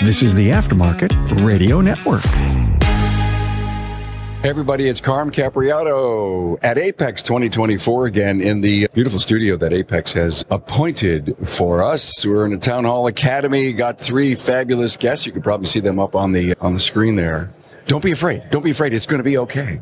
This is the Aftermarket Radio Network. Hey everybody, it's Carm Capriato at Apex 2024 again in the beautiful studio that Apex has appointed for us. We're in a Town Hall Academy, got three fabulous guests. You could probably see them up on the screen there. Don't be afraid. Don't be afraid. It's going to be okay.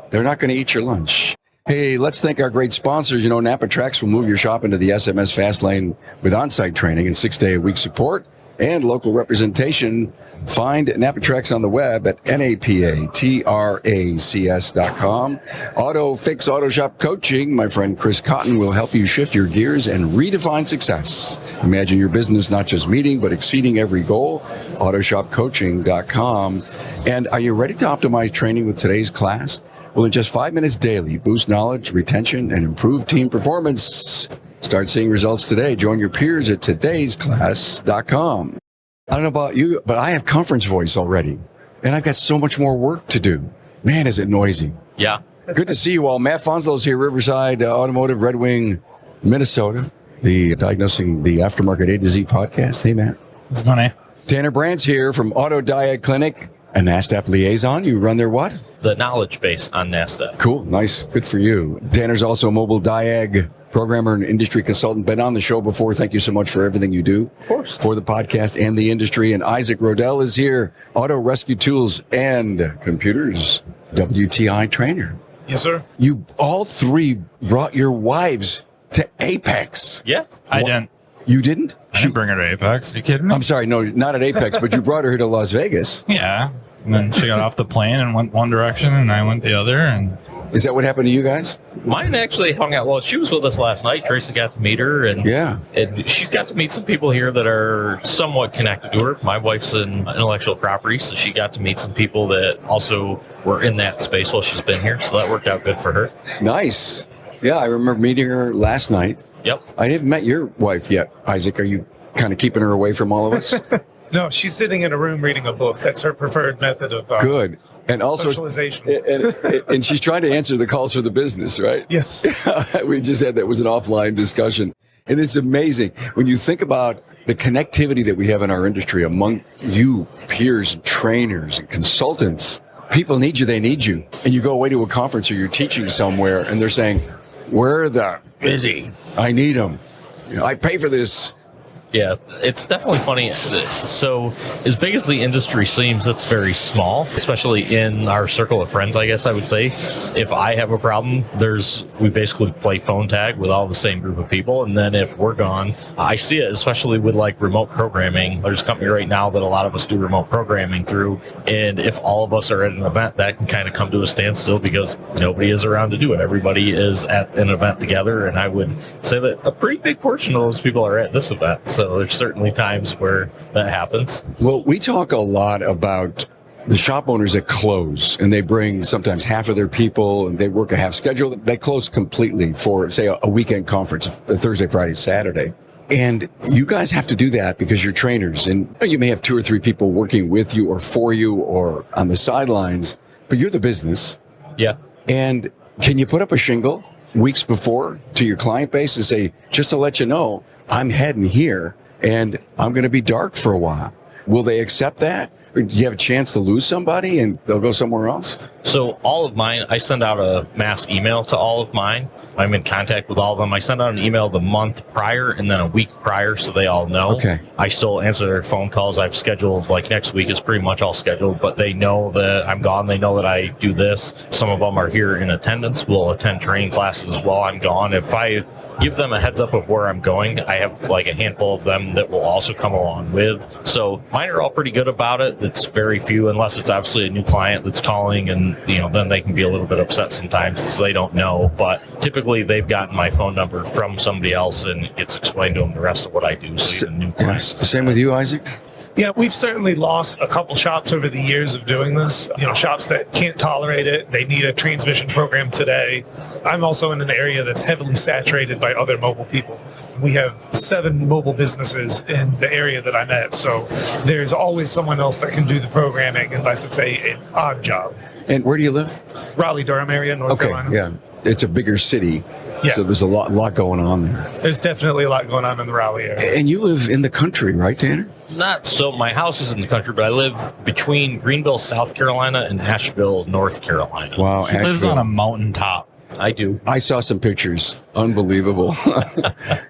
They're not going to eat your lunch. Hey, let's thank our great sponsors. You know, NAPA Tracks will move your shop into the SMS fast lane with on-site training and 6-day-a-week support and local representation. Find NAPA Tracks on the web at NAPATRACS.com. Auto Fix Auto Shop Coaching. My friend Chris Cotton will help you shift your gears and redefine success. Imagine your business not just meeting, but exceeding every goal. AutoShopCoaching.com. And are you ready to optimize training with today's class? Well, in just 5 minutes daily, boost knowledge, retention, and improve team performance. Start seeing results today. Join your peers at todaysclass.com. I don't know about you, but I have conference voice already, and I've got so much more work to do. Man, is it noisy. Yeah. Good to see you all. Matt Fonslow's here, Riverside Automotive, Red Wing, Minnesota. The Diagnosing the Aftermarket A to Z podcast. Hey, Matt. What's going on? Tanner Brandt's here from Auto Diag Clinic, a NASDAQ liaison. You run their what? The knowledge base on NASDAQ. Cool. Nice. Good for you. Tanner's also a mobile Diag programmer and industry consultant. Been on the show before. Thank you so much for everything you do. Of course. For the podcast and the industry. And Isaac Rodell is here. Auto Rescue Tools and Computers WTI trainer. Yes, sir. You all three brought your wives to Apex. Yeah. I didn't. You didn't? I didn't bring her to Apex. Are you kidding me? I'm sorry. No, not at Apex, but you brought her here to Las Vegas. Yeah. And then she got off the plane and went one direction, and I went the other. And Is that what happened to you guys? Mine actually hung out. Well, she was with us last night. Tracy got to meet her, and she's got to meet some people here that are somewhat connected to her. My wife's in intellectual property, so she got to meet some people that also were in that space while she's been here. So that worked out good for her. Nice. Yeah, I remember meeting her last night. Yep. I haven't met your wife yet, Isaac. Are you kind of keeping her away from all of us? No, she's sitting in a room reading a book. That's her preferred method of Good. And also socialization. And she's trying to answer the calls for the business, right? Yes. We just had that was an offline discussion. And it's amazing when you think about the connectivity that we have in our industry among you, peers, and trainers, and consultants. People need you, they need you. And you go away to a conference or you're teaching somewhere and they're saying, "Where the busy? I need them. You know, I pay for this." Yeah, it's definitely funny. So as big as the industry seems, it's very small, especially in our circle of friends, I guess I would say. If I have a problem, we basically play phone tag with all the same group of people. And then if we're gone, I see it, especially with like remote programming. There's a company right now that a lot of us do remote programming through. And if all of us are at an event, that can kind of come to a standstill because nobody is around to do it. Everybody is at an event together. And I would say that a pretty big portion of those people are at this event. So there's certainly times where that happens. Well, we talk a lot about the shop owners that close, and they bring sometimes half of their people, and they work a half schedule. They close completely for, say, a weekend conference, a Thursday, Friday, Saturday. And you guys have to do that because you're trainers, and you may have 2 or 3 people working with you or for you or on the sidelines, but you're the business. Yeah. And can you put up a shingle weeks before to your client base and say, just to let you know, I'm heading here and I'm going to be dark for a while? Will they accept that? Or do you have a chance to lose somebody and they'll go somewhere else? So all of mine, I send out a mass email to all of mine. I'm in contact with all of them. I send out an email the month prior and then a week prior so they all know. Okay. I still answer their phone calls. I've scheduled, like next week is pretty much all scheduled, but they know that I'm gone. They know that I do this. Some of them are here in attendance. We'll attend training classes while I'm gone. If I give them a heads up of where I'm going, I have like a handful of them that will also come along with. So mine are all pretty good about it. It's very few, unless it's obviously a new client that's calling, and then they can be a little bit upset sometimes because they don't know. But typically they've gotten my phone number from somebody else and it's explained to them the rest of what I do. So even new clients. Same with you, Isaac? Yeah, we've certainly lost a couple shops over the years of doing this. Shops that can't tolerate it. They need a transmission program today. I'm also in an area that's heavily saturated by other mobile people. We have 7 mobile businesses in the area that I'm at. So there's always someone else that can do the programming unless it's an odd job. And where do you live? Raleigh-Durham area, North Carolina. Yeah. It's a bigger city. Yeah. So there's a lot going on there. There's definitely a lot going on in the Raleigh area. And you live in the country, right, Tanner? Not so. My house is in the country, but I live between Greenville, South Carolina, and Asheville, North Carolina. Wow, He lives on a mountaintop. I do. I saw some pictures. Unbelievable.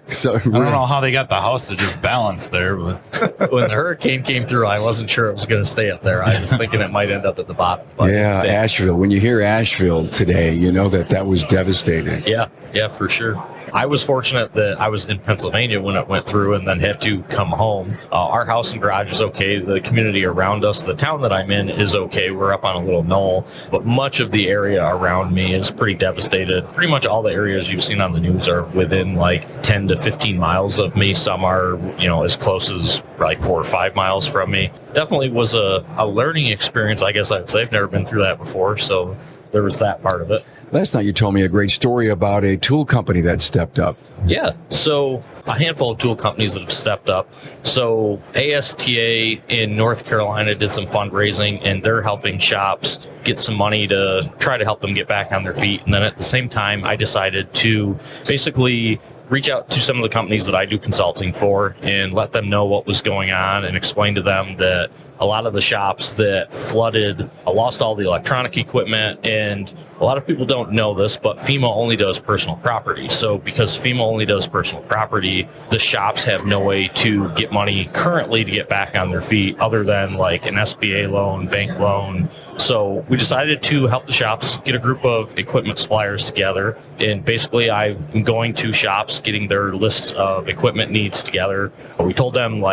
So I don't know how they got the house to just balance there, but When the hurricane came through, I wasn't sure it was going to stay up there. I was thinking it might end up at the bottom. But yeah, it stayed. Asheville. When you hear Asheville today, you know that was devastating. Yeah, for sure. I was fortunate that I was in Pennsylvania when it went through and then had to come home. Our house and garage is okay. The community around us, the town that I'm in, is okay. We're up on a little knoll, but much of the area around me is pretty devastated. Pretty much all the areas you've seen on the news are within like 10 to 15 miles of me. Some are, as close as like 4 or 5 miles from me. Definitely was a learning experience, I guess I'd say. I've never been through that before, so there was that part of it. Last night you told me a great story about a tool company that stepped up. Yeah, so a handful of tool companies that have stepped up. So ASTA in North Carolina did some fundraising, and they're helping shops get some money to try to help them get back on their feet. And then at the same time, I decided to basically reach out to some of the companies that I do consulting for and let them know what was going on and explain to them that a lot of the shops that flooded lost all the electronic equipment. And a lot of people don't know this, but FEMA only does personal property. So because FEMA only does personal property, the shops have no way to get money currently to get back on their feet other than like an SBA loan, bank loan. So we decided to help the shops get a group of equipment suppliers together. And basically I'm going to shops, getting their lists of equipment needs together. We told them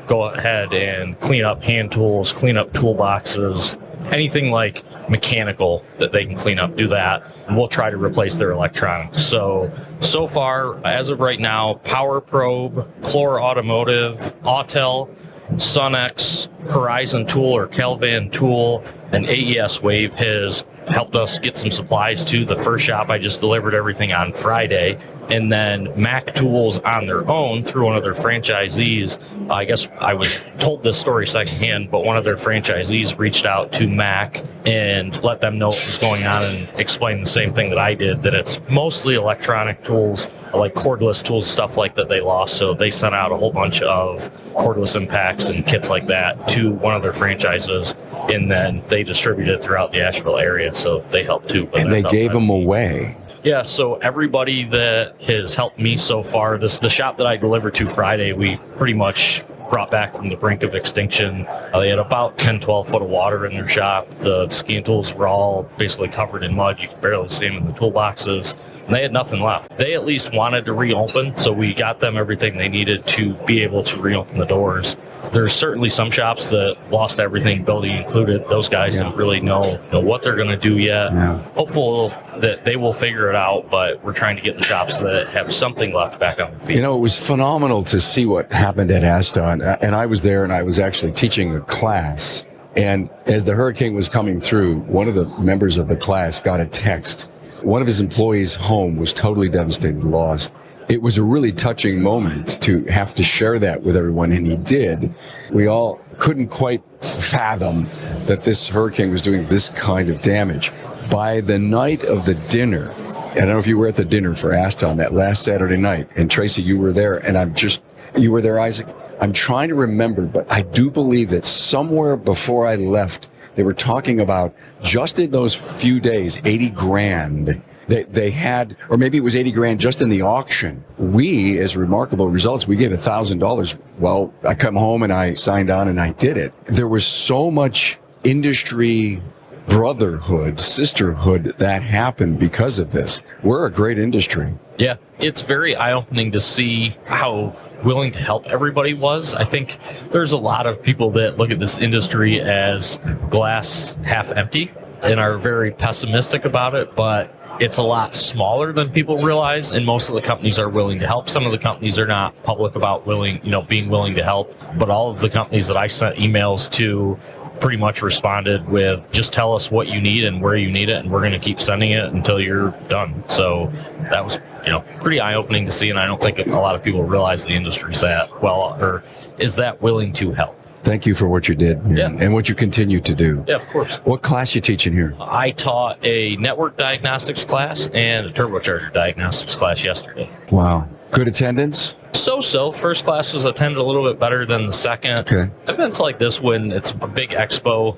go ahead and clean up hand tools, clean up toolboxes, anything like mechanical that they can clean up, do that. And we'll try to replace their electronics. So far, as of right now, Power Probe, Chlor Automotive, Autel, Sunex, Horizon Tool or Calvan Tool, and AES Wave has helped us get some supplies to. The first shop I just delivered everything on Friday. And then Mac Tools on their own through one of their franchisees. I guess I was told this story secondhand, but one of their franchisees reached out to Mac and let them know what was going on and explained the same thing that I did, that it's mostly electronic tools, like cordless tools, stuff like that they lost. So they sent out a whole bunch of cordless impacts and kits like that to one of their franchises, and then they distributed throughout the Asheville area. So they helped too. And they gave them away. Yeah, so everybody that has helped me so far, the shop that I delivered to Friday, we pretty much brought back from the brink of extinction. They had about 10, 12 foot of water in their shop. The skiing tools were all basically covered in mud. You could barely see them in the toolboxes. And they had nothing left. They at least wanted to reopen, so we got them everything they needed to be able to reopen the doors. There's certainly some shops that lost everything, building included. Those guys don't really know what they're going to do yet. Yeah. Hopeful that they will figure it out, but we're trying to get the shops that have something left back on their feet. It was phenomenal to see what happened at ASTA, and I was there, and I was actually teaching a class. And as the hurricane was coming through, one of the members of the class got a text. One of his employees' home was totally devastated, lost. It was a really touching moment to have to share that with everyone, and he did. We all couldn't quite fathom that this hurricane was doing this kind of damage. By the night of the dinner, I don't know if you were at the dinner for ASTA on that last Saturday night, and Tracy, you were there, and you were there, Isaac? I'm trying to remember, but I do believe that somewhere before I left, they were talking about just in those few days, 80 grand they had, or maybe it was 80 grand just in the auction. We, as Remarkable Results, we gave $1,000. Well, I come home and I signed on and I did it. There was so much industry brotherhood, sisterhood that happened because of this. We're a great industry. Yeah, it's very eye-opening to see how willing to help everybody was. I think there's a lot of people that look at this industry as glass half empty and are very pessimistic about it, but it's a lot smaller than people realize, and most of the companies are willing to help. Some of the companies are not public about being willing to help, but all of the companies that I sent emails to pretty much responded with, just tell us what you need and where you need it, and we're going to keep sending it until you're done. So that was pretty eye-opening to see, and I don't think a lot of people realize the industry's is that willing to help. Thank you for what you did and what you continue to do. Yeah, of course. What class you teaching here? I taught a network diagnostics class and a turbocharger diagnostics class yesterday. Wow. Good attendance? So first class was attended a little bit better than the second. Okay. Events like this, when it's a big expo,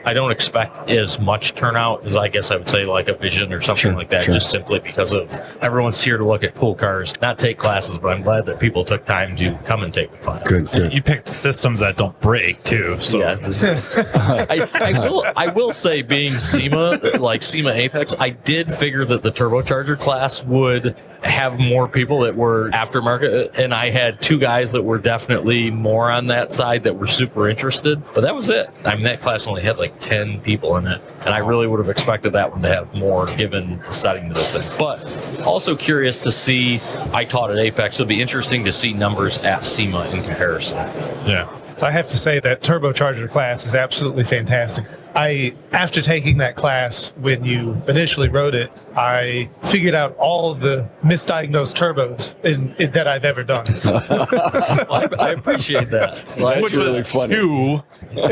I don't expect as much turnout as I guess I would say like a Vision or something like that, just simply because of everyone's here to look at cool cars, not take classes. But I'm glad that people took time to come and take the class. Good. You picked systems that don't break too. So Yeah, I will say, being SEMA, like SEMA Apex, I did figure that the turbocharger class would have more people that were aftermarket, and I had two guys that were definitely more on that side that were super interested, but that was it. I mean, that class only had like 10 people in it, and I really would have expected that one to have more given the setting that it's in. But also curious to see, I taught at Apex, so it'll be interesting to see numbers at SEMA in comparison. yeah. I have to say that turbocharger class is absolutely fantastic. After taking that class, when you initially wrote it, I figured out all of the misdiagnosed turbos that I've ever done. I appreciate that. That's Which really was funny. two.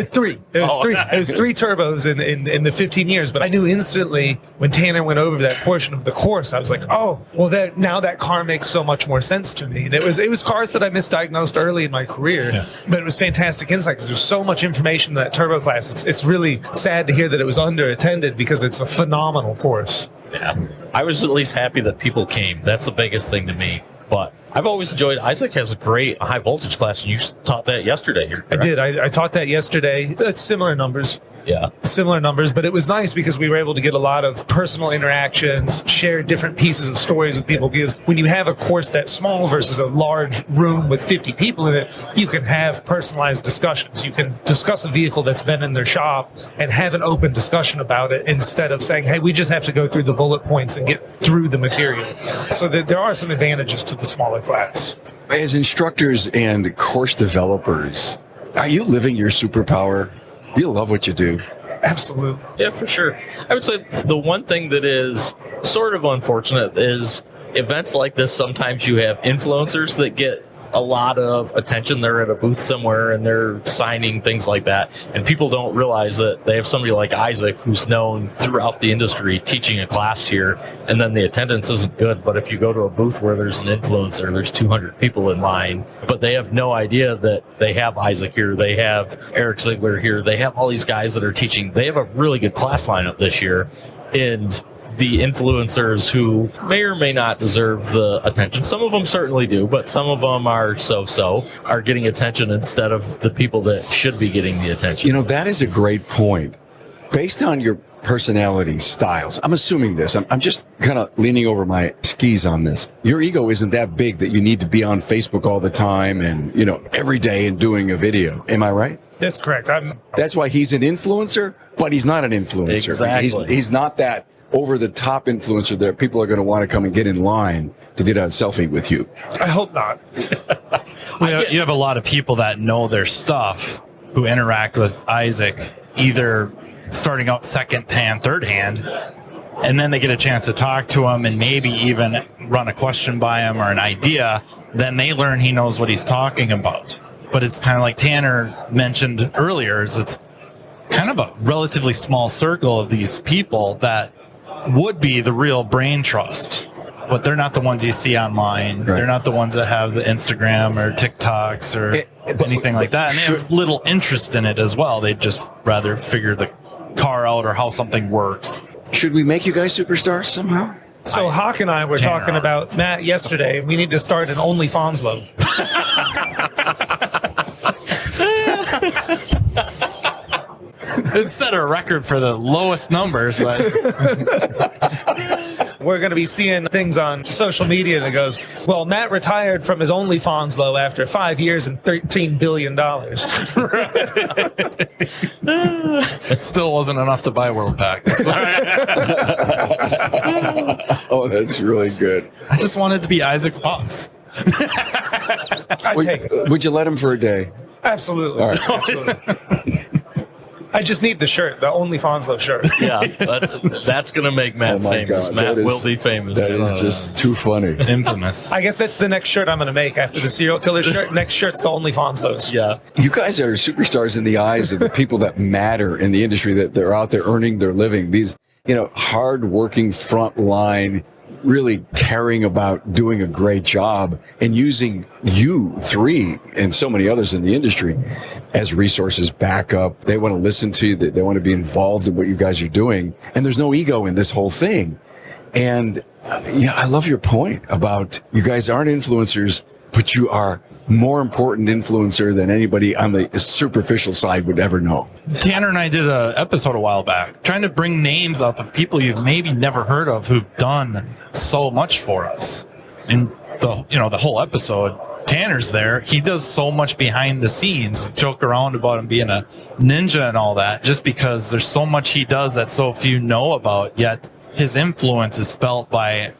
Three. It was three. Nice. It was three turbos in the 15 years. But I knew instantly when Tanner went over that portion of the course, I was like, oh, well, now that car makes so much more sense to me. And it was cars that I misdiagnosed early in my career, but it was fantastic insight because there's so much information in that turbo class. It's really sad to hear that it was underattended because it's a phenomenal course. Yeah. I was at least happy that people came. That's the biggest thing to me. But I've always enjoyed, Isaac has a great high voltage class, and you taught that yesterday here, correct? I did. I taught that yesterday. It's similar numbers. Yeah. Similar numbers, but it was nice because we were able to get a lot of personal interactions, share different pieces of stories with people. Because when you have a course that's small versus a large room with 50 people in it, you can have personalized discussions. You can discuss a vehicle that's been in their shop and have an open discussion about it instead of saying, hey, we just have to go through the bullet points and get through the material. So there are some advantages to the smaller class. As instructors and course developers, are you living your superpower? Do you love what you do? Absolutely. Yeah, for sure. I would say the one thing that is sort of unfortunate is events like this, sometimes you have influencers that get a lot of attention. They're at a booth somewhere and they're signing things like that, and people don't realize that they have somebody like Isaac who's known throughout the industry teaching a class here, and then the attendance isn't good. But if you go to a booth where there's an influencer, there's 200 people in line, but they have no idea that they have Isaac here, they have Eric Ziegler here, they have all these guys that are teaching. They have a really good class lineup this year, and the influencers who may or may not deserve the attention. Some of them certainly do, but some of them are are getting attention instead of the people that should be getting the attention. You know, that is a great point. Based on your personality styles, I'm assuming this. I'm just kind of leaning over my skis on this. Your ego isn't that big that you need to be on Facebook all the time and, every day and doing a video. Am I right? That's correct. That's why he's an influencer, but he's not an influencer. Exactly. He's not that over-the-top influencer that people are going to want to come and get in line to get a selfie with you. I hope not. You have a lot of people that know their stuff who interact with Isaac, either starting out second hand, third hand, and then they get a chance to talk to him and maybe even run a question by him or an idea. Then they learn he knows what he's talking about. But it's kind of like Tanner mentioned earlier, it's kind of a relatively small circle of these people that would be the real brain trust, but they're not the ones you see online. Right. They're not the ones that have the Instagram or TikToks or anything like that. And they have little interest in it as well. They'd just rather figure the car out or how something works. Should we make you guys superstars somehow? So Hawk and I were Tanner talking about Matt yesterday. We need to start an OnlyFans low. It set a record for the lowest numbers, but We're going to be seeing things on social media that goes, well, Matt retired from his OnlyFans low after 5 years and $13 billion. it still wasn't enough to buy World Pack. Oh, that's really good. I just wanted to be Isaac's boss. I'd take it. Would you let him for a day? Absolutely. All right. Absolutely. I just need the shirt, the OnlyFans low shirt. Yeah, that's going to make Matt famous. God, Matt that is- will be famous. That is just too funny. Infamous. I guess that's the next shirt I'm going to make after the serial killer shirt. Next shirt's the OnlyFans lows. Yeah. You guys are superstars in the eyes of the people that matter in the industry, that they're out there earning their living. These, hard-working, front-line really caring about doing a great job and using you three and so many others in the industry as resources, backup. They want to listen to you. They want to be involved in what you guys are doing. And there's no ego in this whole thing. And yeah, I love your point about you guys aren't influencers, but you are more important influencer than anybody on the superficial side would ever know. Tanner and I did an episode a while back trying to bring names up of people you've maybe never heard of who've done so much for us. And the whole episode, Tanner's there. He does so much behind the scenes, joke around about him being a ninja and all that, just because there's so much he does that so few know about, yet his influence is felt by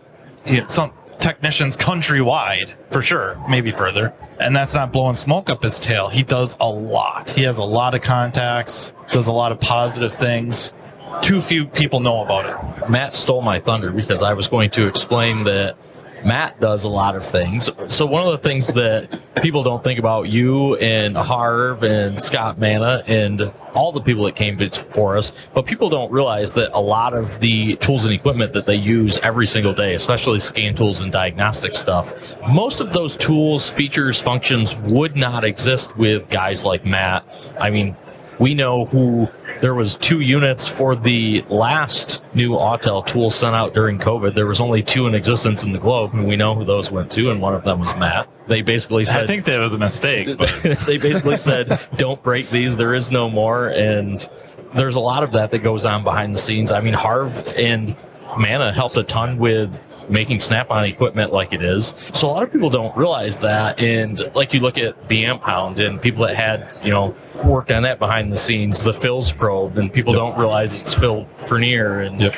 some technicians countrywide, for sure, maybe further. And that's not blowing smoke up his tail. He does a lot. He has a lot of contacts, does a lot of positive things. Too few people know about it. Matt stole my thunder because I was going to explain that Matt does a lot of things. So one of the things that people don't think about, you and Harv and Scott Manna and all the people that came before us, but people don't realize that a lot of the tools and equipment that they use every single day, especially scan tools and diagnostic stuff, most of those tools, features, functions would not exist with guys like Matt. I mean, we know there was 2 units for the last new Autel tool sent out during COVID. There was only 2 in existence in the globe, and we know who those went to, and one of them was Matt. They basically said... I think that was a mistake. But. They basically said, don't break these, there is no more, and there's a lot of that goes on behind the scenes. I mean, Harv and Manna helped a ton with making Snap-on equipment like it is. So a lot of people don't realize that. And like you look at the Amp Hound and people that had, worked on that behind the scenes, the Phil's probe, and people don't realize it's Phil Fernier. And,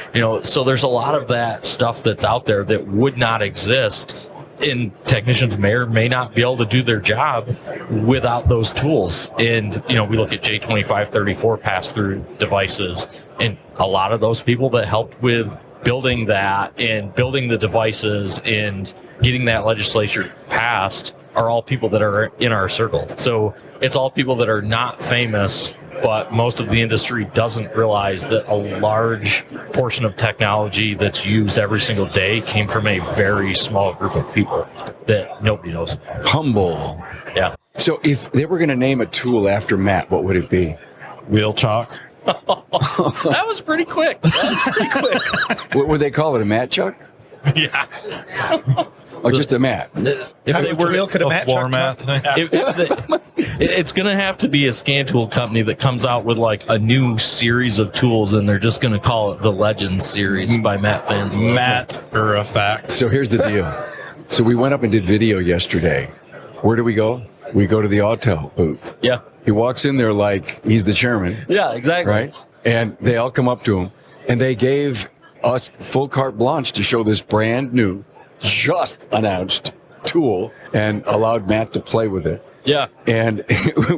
so there's a lot of that stuff that's out there that would not exist. And technicians may or may not be able to do their job without those tools. And, we look at J2534 pass-through devices, and a lot of those people that helped with building that and building the devices and getting that legislature passed are all people that are in our circle. So it's all people that are not famous, but most of the industry doesn't realize that a large portion of technology that's used every single day came from a very small group of people that nobody knows. Humble. Yeah. So if they were going to name a tool after Matt, what would it be? Wheel chalk. That was pretty quick. What would they call it? A mat chuck? Yeah. Or just a mat? If they were a floor mat. It's going to have to be a scan tool company that comes out with like a new series of tools, and they're just going to call it the Legends series by Matt Fans. Matter of fact. So here's the deal. So we went up and did video yesterday. Where do we go? We go to the Autel booth. Yeah. He walks in there like he's the chairman. Yeah, exactly. Right? And they all come up to him, and they gave us full carte blanche to show this brand new, just announced tool and allowed Matt to play with it. Yeah. And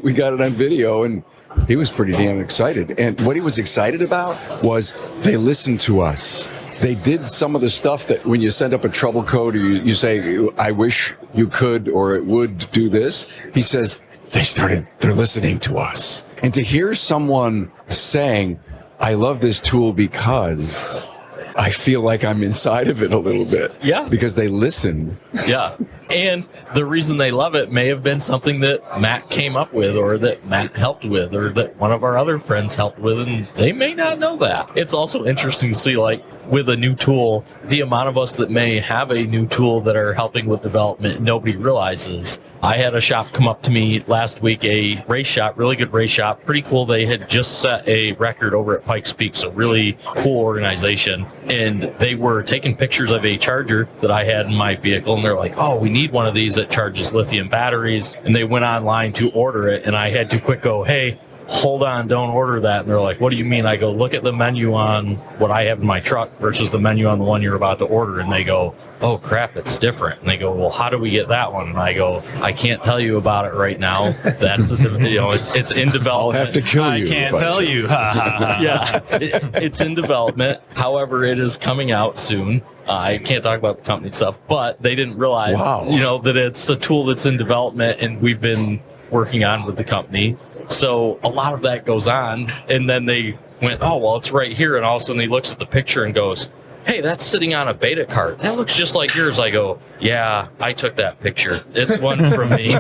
we got it on video, and he was pretty damn excited. And what he was excited about was they listened to us. They did some of the stuff that when you send up a trouble code or you say, I wish you could or it would do this, he says, they're listening to us. And to hear someone saying, I love this tool because I feel like I'm inside of it a little bit. Yeah. Because they listened. Yeah. And the reason they love it may have been something that Matt came up with or that Matt helped with or that one of our other friends helped with, and they may not know that. It's also interesting to see, like, with a new tool, the amount of us that may have a new tool that are helping with development nobody realizes. I had a shop come up to me last week, a race shop, really good race shop, pretty cool. They had just set a record over at Pikes Peak, so really cool organization. And they were taking pictures of a charger that I had in my vehicle, and they're like, oh, we need one of these that charges lithium batteries. And they went online to order it, and I had to quick go, hey, hold on, don't order that. And they're like, what do you mean? I go, look at the menu on what I have in my truck versus the menu on the one you're about to order. And they go, oh crap, it's different. And they go, well, how do we get that one? And I go, I can't tell you about it right now. That's it's in development. I'll have to kill you. I can't tell you. Yeah, it's in development. However, it is coming out soon. I can't talk about the company stuff, but they didn't realize, that it's a tool that's in development and we've been working on with the company. So a lot of that goes on, and then they went, oh, well, it's right here. And all of a sudden he looks at the picture and goes, hey, that's sitting on a beta cart. That looks just like yours. I go, yeah, I took that picture. It's one from me.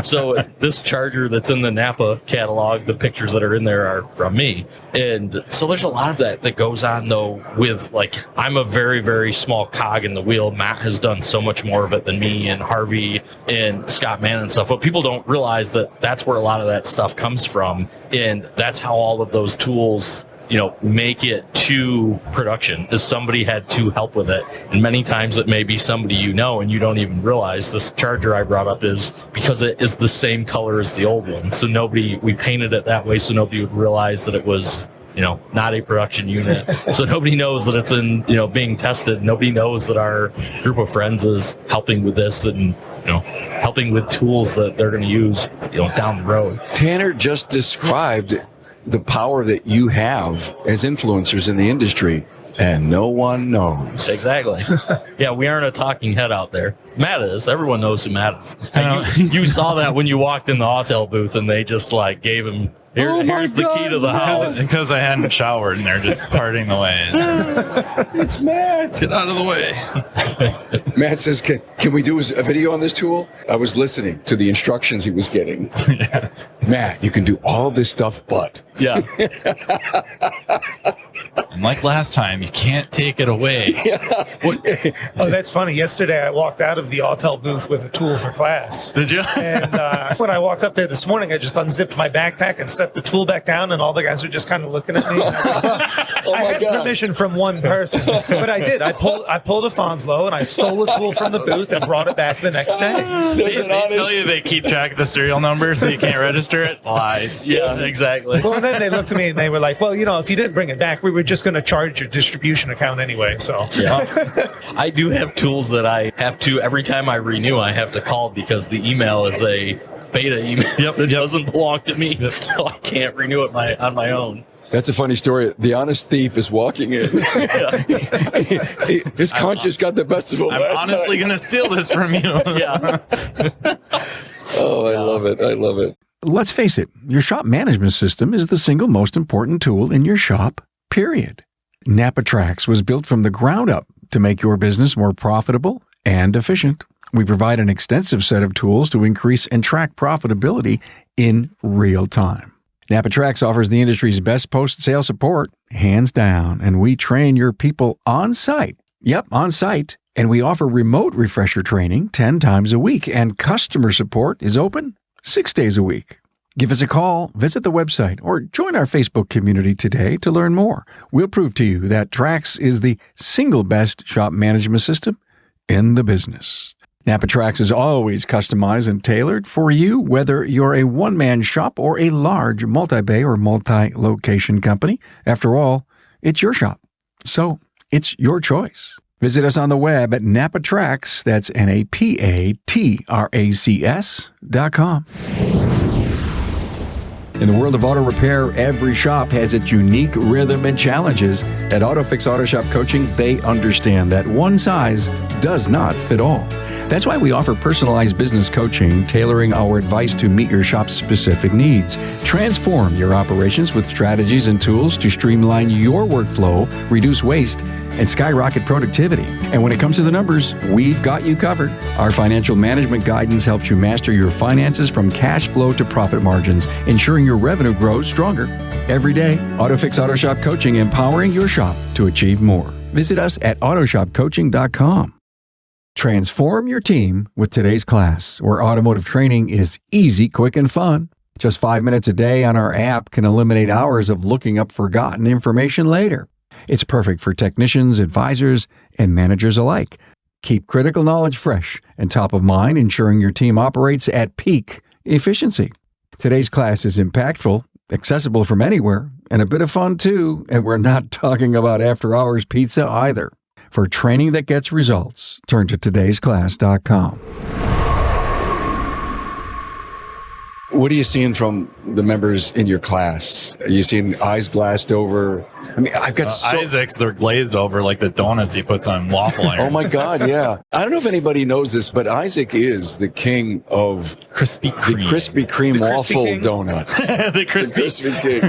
So this charger that's in the NAPA catalog, the pictures that are in there are from me. And so there's a lot of that goes on, though, with, like, I'm a very, very small cog in the wheel. Matt has done so much more of it than me, and Harvey and Scott Mann and stuff. But people don't realize that that's where a lot of that stuff comes from. And that's how all of those tools, make it to production, is somebody had to help with it. And many times it may be somebody and you don't even realize. This charger I brought up is because it is the same color as the old one. So we painted it that way so nobody would realize that it was, not a production unit. So nobody knows that it's in, being tested. Nobody knows that our group of friends is helping with this and, helping with tools that they're going to use, down the road. Tanner just described the power that you have as influencers in the industry, and no one knows. Exactly. Yeah, we aren't a talking head out there. Matt is. Everyone knows who Matt is. You saw that when you walked in the Autel booth, and they just gave him, here's the key to the house. Because I hadn't showered, and they're just parting the ways. It's Matt. Get out of the way. Matt says, can we do a video on this tool? I was listening to the instructions he was getting. Yeah. Matt, you can do all this stuff, but. Yeah. And like last time, you can't take it away. Oh, that's funny. Yesterday, I walked out of the Autel booth with a tool for class. Did you? And when I walked up there this morning, I just unzipped my backpack and set the tool back down, and all the guys were just kind of looking at me. And I was like, I had permission from one person, but I did. I pulled a Fonslow, and I stole a tool from the booth and brought it back the next day. They tell you they keep track of the serial number so you can't register it. Lies. Yeah, exactly. Well, and then they looked at me and they were like, well, if you didn't bring it back, we were just going to charge your distribution account anyway. So yeah. I do have tools that I have to, every time I renew, I have to call because the email is a beta email that doesn't belong to me. So I can't renew it on my own. That's a funny story. The honest thief is walking in. His conscience got the best of him. I'm honestly going to steal this from you. Yeah. Oh, I love it. I love it. Let's face it, your shop management system is the single most important tool in your shop, period. NAPA Trax was built from the ground up to make your business more profitable and efficient. We provide an extensive set of tools to increase and track profitability in real time. NAPA Trax offers the industry's best post-sale support, hands down, and we train your people on site. Yep, on site. And we offer remote refresher training 10 times a week, and customer support is open 6 days a week. Give us a call, visit the website, or join our Facebook community today to learn more. We'll prove to you that Trax is the single best shop management system in the business. NAPA Trax is always customized and tailored for you, whether you're a one-man shop or a large multi-bay or multi-location company. After all, it's your shop, so it's your choice. Visit us on the web at NAPATRAX, that's NAPATRACS.com. In the world of auto repair, every shop has its unique rhythm and challenges. At AutoFix Auto Shop Coaching, they understand that one size does not fit all. That's why we offer personalized business coaching, tailoring our advice to meet your shop's specific needs. Transform your operations with strategies and tools to streamline your workflow, reduce waste, and skyrocket productivity. And when it comes to the numbers, we've got you covered. Our financial management guidance helps you master your finances from cash flow to profit margins, ensuring your revenue grows stronger. Every day, AutoFix Auto Shop Coaching, empowering your shop to achieve more. Visit us at autoshopcoaching.com. Transform your team with today's class, where automotive training is easy, quick, and fun. Just 5 minutes a day on our app can eliminate hours of looking up forgotten information later. It's perfect for technicians, advisors, and managers alike. Keep critical knowledge fresh and top of mind, ensuring your team operates at peak efficiency. Today's class is impactful, accessible from anywhere, and a bit of fun too, and we're not talking about after-hours pizza either. For training that gets results, turn to todaysclass.com. What are you seeing from the members in your class? Are you seeing eyes glassed over? I mean, I've got Isaac's, they're glazed over like the donuts he puts on waffle irons. Oh my God, yeah. I don't know if anybody knows this, but Isaac is the king of Krispy Kreme. the Krispy Kreme waffle King. donuts. the Krispy King.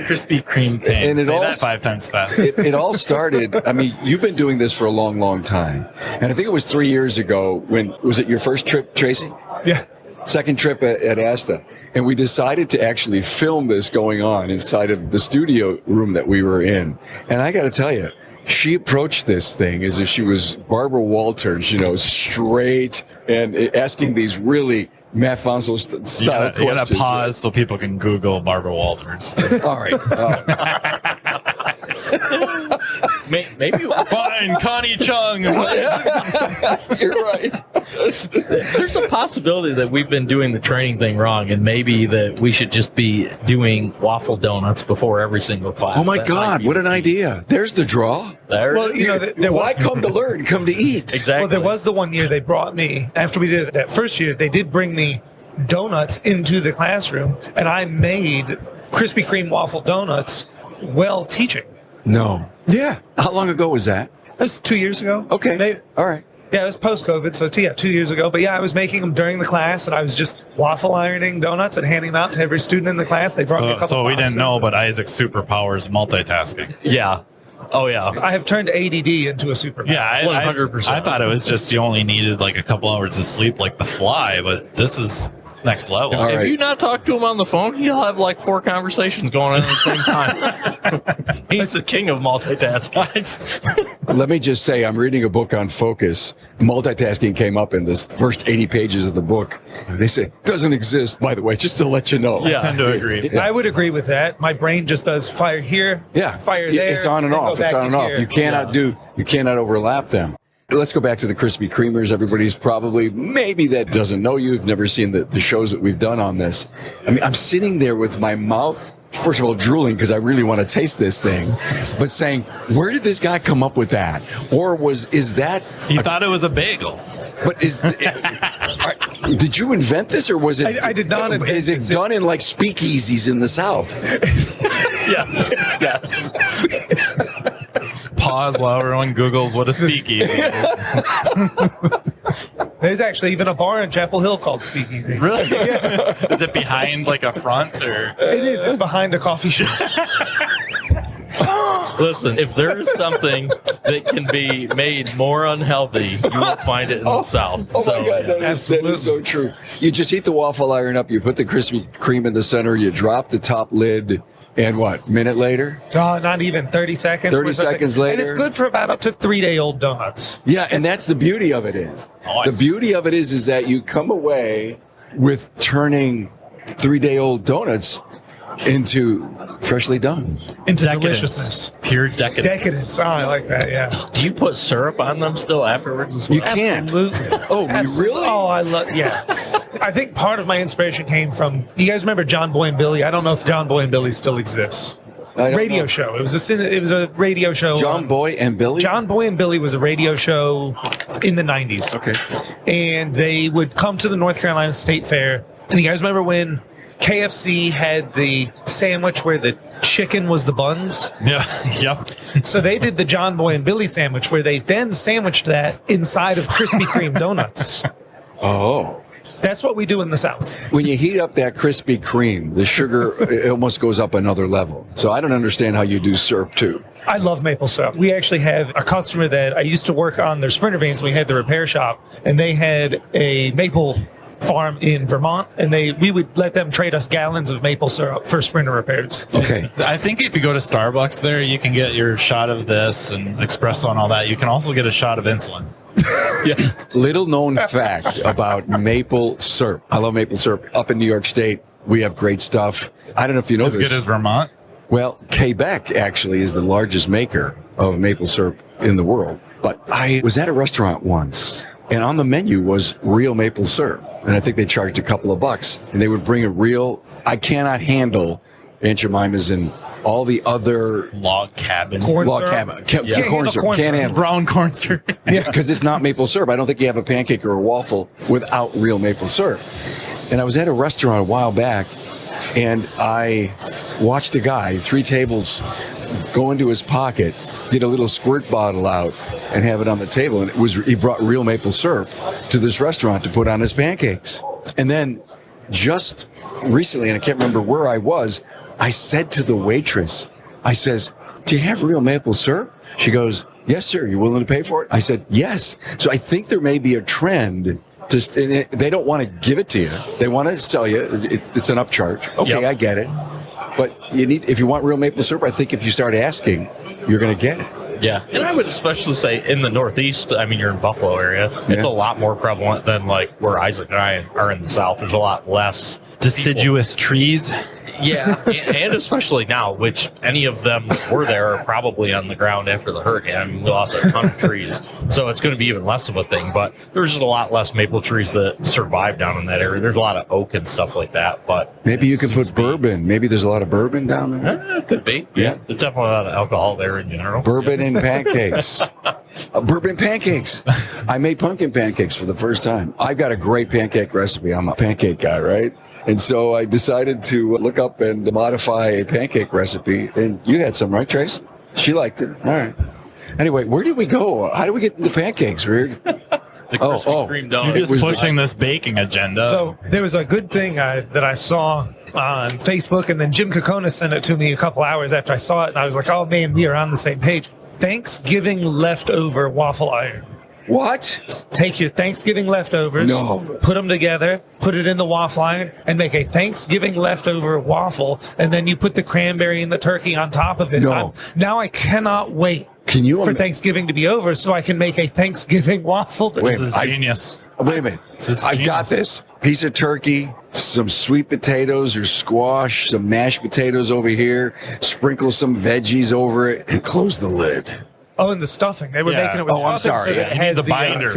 Krispy Kreme thing. And it Say all- that 5 times fast. It all started, I mean, you've been doing this for a long, long time. And I think it was 3 years ago when, was it your first trip, Tracy? Yeah. Second trip at Asta. And we decided to actually film this going on inside of the studio room that we were in. And I got to tell you, she approached this thing as if she was Barbara Walters, you know, straight and asking these really Matt Fonso style questions. You gotta pause so people can Google Barbara Walters. All right. Maybe Fine, Connie Chung. You're right. there's a possibility that we've been doing the training thing wrong, and maybe that we should just be doing waffle donuts before every single class. Oh my That God, might be what an idea. There's the draw. There. Well, you know, there Why was come to learn? Come to eat. Exactly. Well, there was the one year they brought me, after we did it that first year, they did bring me donuts into the classroom, and I made Krispy Kreme waffle donuts while teaching. No. Yeah. How long ago was that? That was 2 years ago. Okay. All right. Yeah, it was post-COVID, so yeah, 2 years ago. But yeah, I was making them during the class, and I was just waffle ironing donuts and handing them out to every student in the class. They brought me a couple So we didn't boxes. know, but Isaac's superpower is multitasking. Yeah. Oh yeah. I have turned ADD into a superpower. Yeah, I 100%. I thought it was just you only needed like a couple hours of sleep like the fly, but this is next level. All If right. you not talk to him on the phone, he'll have like 4 conversations going on at the same time. He's the king of multitasking. Let me just say, I'm reading a book on focus. Multitasking came up in this first 80 pages of the book. They say, doesn't exist, by the way, just to let you know. I tend to agree. I would agree with that. My brain just does fire here, fire there. It's on and then go off. It's back on and to off. here. You cannot overlap them. Let's go back to the Krispy Kremers. Everybody's probably, maybe that doesn't know you. You've never seen the shows that we've done on this. I mean, I'm sitting there with my mouth, first of all, drooling because I really want to taste this thing, but saying, where did this guy come up with that? Or is that... He thought it was a bagel. But did you invent this, or was it? I did not invent Is it this. done in like speakeasies in the South? Yes. Yes. Pause while everyone Googles what a speakeasy is. There's actually even a bar in Chapel Hill called Speakeasy. Really? Is it behind like a front or? It is. It's behind a coffee shop. Listen, if there is something that can be made more unhealthy, you won't find it in the South. Oh So, my God, that is so true. You just heat the waffle iron up, you put the Krispy Kreme in the center, you drop the top lid, and what, minute later? Oh, not even 30 seconds. 30 seconds later. And it's good for about up to 3-day-old donuts. Yeah, and that's the beauty of it is. Nice. The beauty of it is that you come away with turning 3-day-old donuts into freshly done. Into Decadence. deliciousness. Pure decadence. Decadence. Oh, I like that, yeah. do you put syrup on them still afterwards as well? You can't. Absolutely. Oh, you Absolutely. really? Oh, I love, yeah. I think part of my inspiration came from, you guys remember John Boy and Billy? I don't know if John Boy and Billy still exists. I don't Radio know. show. It was a radio show. John Boy and Billy? John Boy and Billy was a radio show in the 90s. Okay. And they would come to the North Carolina State Fair. And you guys remember when KFC had the sandwich where the chicken was the buns? Yeah. Yep. So they did the John Boy and Billy sandwich where they then sandwiched that inside of Krispy Kreme donuts. Oh. That's what we do in the South. When you heat up that Krispy Kreme, the sugar it almost goes up another level. So I don't understand how you do syrup too. I love maple syrup. We actually have a customer that I used to work on their Sprinter vans. We had the repair shop, and they had a maple farm in Vermont, and we would let them trade us gallons of maple syrup for Sprinter repairs. Okay. I think if you go to Starbucks there, you can get your shot of this and espresso and all that. You can also get a shot of insulin. Yeah. Little known fact about maple syrup. I love maple syrup. Up in New York State, we have great stuff. I don't know if you know As this. good as Vermont. Well, Quebec actually is the largest maker of maple syrup in the world. But I was at a restaurant once, and on the menu was real maple syrup. And I think they charged a couple of bucks. And they would bring a real, I cannot handle Aunt Jemima's and all the other Log cabin. Corn log syrup? cabin. Can't handle Corn syrup. corn Can't syrup. handle. Brown corn syrup. Yeah, because it's not maple syrup. I don't think you have a pancake or a waffle without real maple syrup. And I was at a restaurant a while back, and I watched a guy, 3 tables, go into his pocket, get a little squirt bottle out, and have it on the table. And he brought real maple syrup to this restaurant to put on his pancakes. And then just recently, and I can't remember where I was, I said to the waitress, I says, "Do you have real maple syrup?" She goes, "Yes, sir. You willing to pay for it?" I said, "Yes." So I think there may be a trend. They don't want to give it to you. They want to sell you. It's an upcharge. Okay, I get it. But if you want real maple syrup, I think if you start asking, you're going to get it. Yeah, and I would especially say in the Northeast, I mean, you're in Buffalo area, it's a lot more prevalent than like where Isaac and I are in the South. There's a lot less deciduous trees. Yeah, and especially now, which any of them that were there are probably on the ground after the hurricane. I mean, we lost a ton of trees, so it's going to be even less of a thing. But there's just a lot less maple trees that survive down in that area. There's a lot of oak and stuff like that. But maybe you could put bourbon. Maybe there's a lot of bourbon down there. Could be. Yeah, there's definitely a lot of alcohol there in general. Bourbon and pancakes. Bourbon pancakes. I made pumpkin pancakes for the first time. I've got a great pancake recipe. I'm a pancake guy, right? And so I decided to look up and modify a pancake recipe. And you had some, right, Trace? She liked it. All right. Anyway, where did we go? How did we get into pancakes? The Krispy Kreme donut. You're just pushing this baking agenda. So there was a good thing that I saw on Facebook, and then Jim Kokona sent it to me a couple hours after I saw it, and I was like, oh, man, we are on the same page. Thanksgiving leftover waffle iron. What? Take your Thanksgiving leftovers, put them together, put it in the waffle iron, and make a Thanksgiving leftover waffle, and then you put the cranberry and the turkey on top of it. Now I cannot wait for Thanksgiving to be over so I can make a Thanksgiving waffle. This is genius. Wait a minute. I've got this. Piece of turkey, some sweet potatoes or squash, some mashed potatoes over here, sprinkle some veggies over it, and close the lid. Oh, and the stuffing. They were making it with stuffing. I'm sorry. So it has the binder.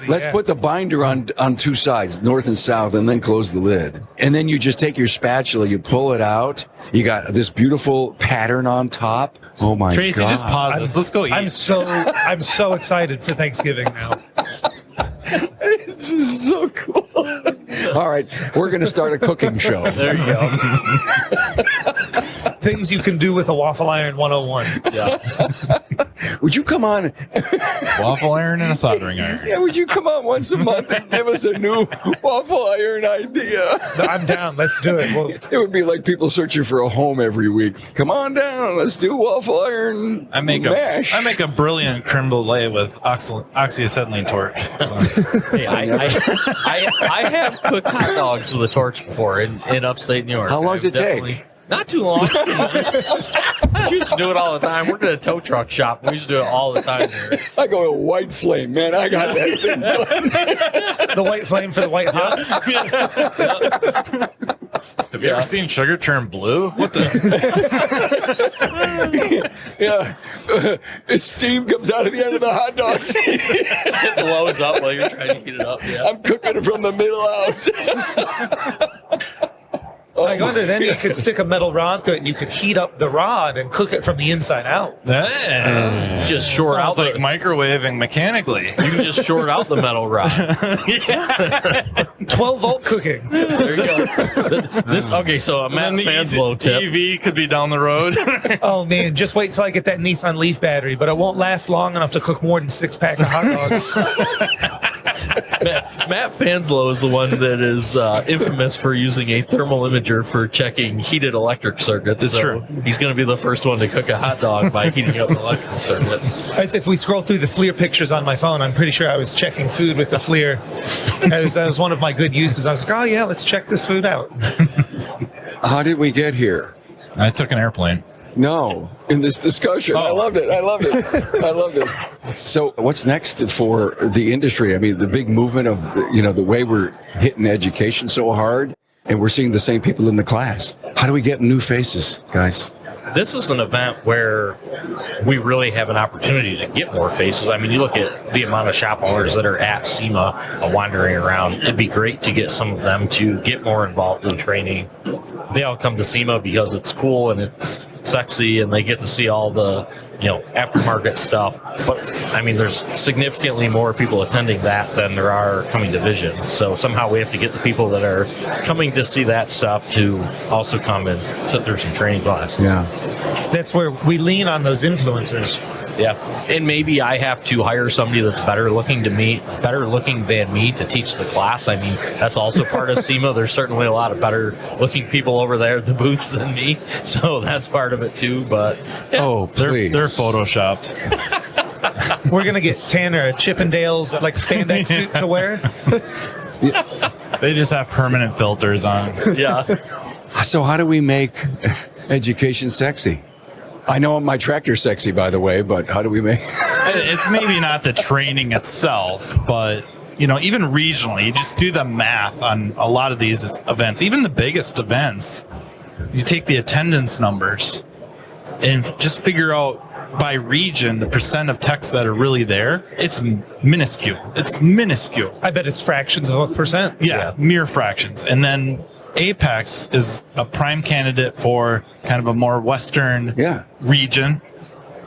Let's put the binder on 2 sides, north and south, and then close the lid. And then you just take your spatula, you pull it out. You got this beautiful pattern on top. Oh, my Tracy, God. just pause this. Let's go eat. I'm so excited for Thanksgiving now. This is so cool. All right, we're going to start a cooking show. There you go. Things you can do with a waffle iron 101. Yeah. Would you come on? Waffle iron and a soldering iron. Yeah, would you come on once a month and give us a new waffle iron idea? No, I'm down. Let's do it. It would be like people searching for a home every week. Come on down. Let's do waffle iron mash. I make a brilliant creme brulee with oxyacetylene torch. So. Hey, I have cooked hot dogs with a torch before in upstate New York. How long does it take? Not too long. We used to do it all the time. Worked at a tow truck shop. We used to do it all the time here. I go to White Flame, man. I got that thing done. The White Flame for the white hots. Have you ever seen sugar turn blue? What the? Steam comes out of the end of the hot dogs. It blows up while you're trying to heat it up. Yeah. I'm cooking it from the middle out. I wonder, then you could stick a metal rod to it and you could heat up the rod and cook it from the inside out. Just short out like microwaving mechanically. You can just short out the metal rod. 12-volt cooking. There you go. Okay, so a Matt Fanslow tip. EV could be down the road. Oh, man, just wait till I get that Nissan Leaf battery, but it won't last long enough to cook more than 6-pack of hot dogs. Matt Fanslow is the one that is infamous for using a thermal imager for checking heated electric circuits. That's true. He's going to be the first one to cook a hot dog by heating up an electric circuit. As if we scroll through the FLIR pictures on my phone, I'm pretty sure I was checking food with the FLIR. That was one of my good uses. I was like, oh, yeah, let's check this food out. How did we get here? I took an airplane. No, in this discussion. I loved it. So what's next for the industry? I mean, the big movement of, the way we're hitting education so hard, and we're seeing the same people in the class. How do we get new faces, guys? This is an event where we really have an opportunity to get more faces. I mean, you look at the amount of shop owners that are at SEMA wandering around. It'd be great to get some of them to get more involved in training. They all come to SEMA because it's cool and it's sexy, and they get to see all the aftermarket stuff. But I mean, there's significantly more people attending that than there are coming to Vision. So somehow we have to get the people that are coming to see that stuff to also come and sit through some training classes. Yeah. That's where we lean on those influencers. Yeah. And maybe I have to hire somebody that's better looking than me to teach the class. I mean, that's also part of SEMA. There's certainly a lot of better looking people over there at the booths than me. So that's part of it too. But yeah. Oh, please. They're photoshopped. We're going to get Tanner a Chippendales like spandex suit to wear. They just have permanent filters on. Yeah. So how do we make education sexy? I know my tractor's sexy, by the way, but how do we make It's maybe not the training itself, but even regionally, you just do the math on a lot of these events, even the biggest events. You take the attendance numbers and just figure out by region the percent of techs that are really there. It's minuscule. I bet it's fractions of a percent. Yeah, mere fractions. And then Apex is a prime candidate for kind of a more Western region.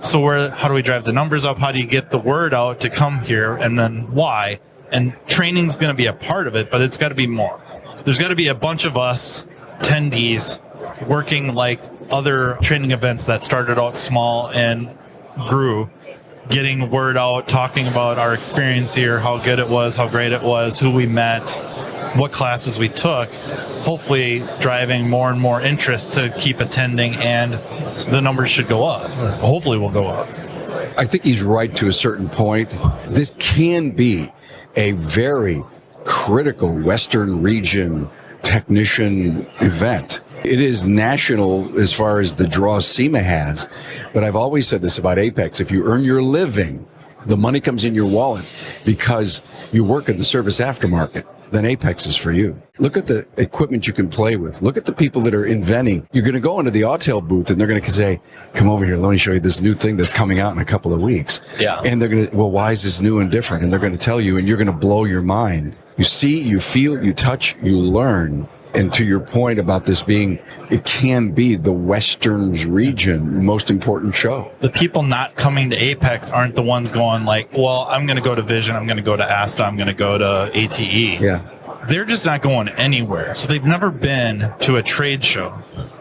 So how do we drive the numbers up? How do you get the word out to come here? And then why? And training's going to be a part of it, but it's got to be more. There's got to be a bunch of us attendees working like other training events that started out small and grew, getting word out, talking about our experience here, how good it was, how great it was, who we met, what classes we took, hopefully driving more and more interest to keep attending, and the numbers should go up. Hopefully will go up. I think he's right to a certain point. This can be a very critical Western region technician event. It is national as far as the draw SEMA has, but I've always said this about Apex. If you earn your living, the money comes in your wallet because you work in the service aftermarket, then Apex is for you. Look at the equipment you can play with. Look at the people that are inventing. You're going to go into the Autel booth and they're going to say, come over here, let me show you this new thing that's coming out in a couple of weeks. Yeah. And they're going to, well, why is this new and different? And they're going to tell you, and you're going to blow your mind. You see, you feel, you touch, you learn. And to your point about this being, it can be the Westerns region most important show. The people not coming to Apex aren't the ones going like, well, I'm going to go to Vision, I'm going to go to ASTA, I'm going to go to ATE. Yeah. They're just not going anywhere. So they've never been to a trade show.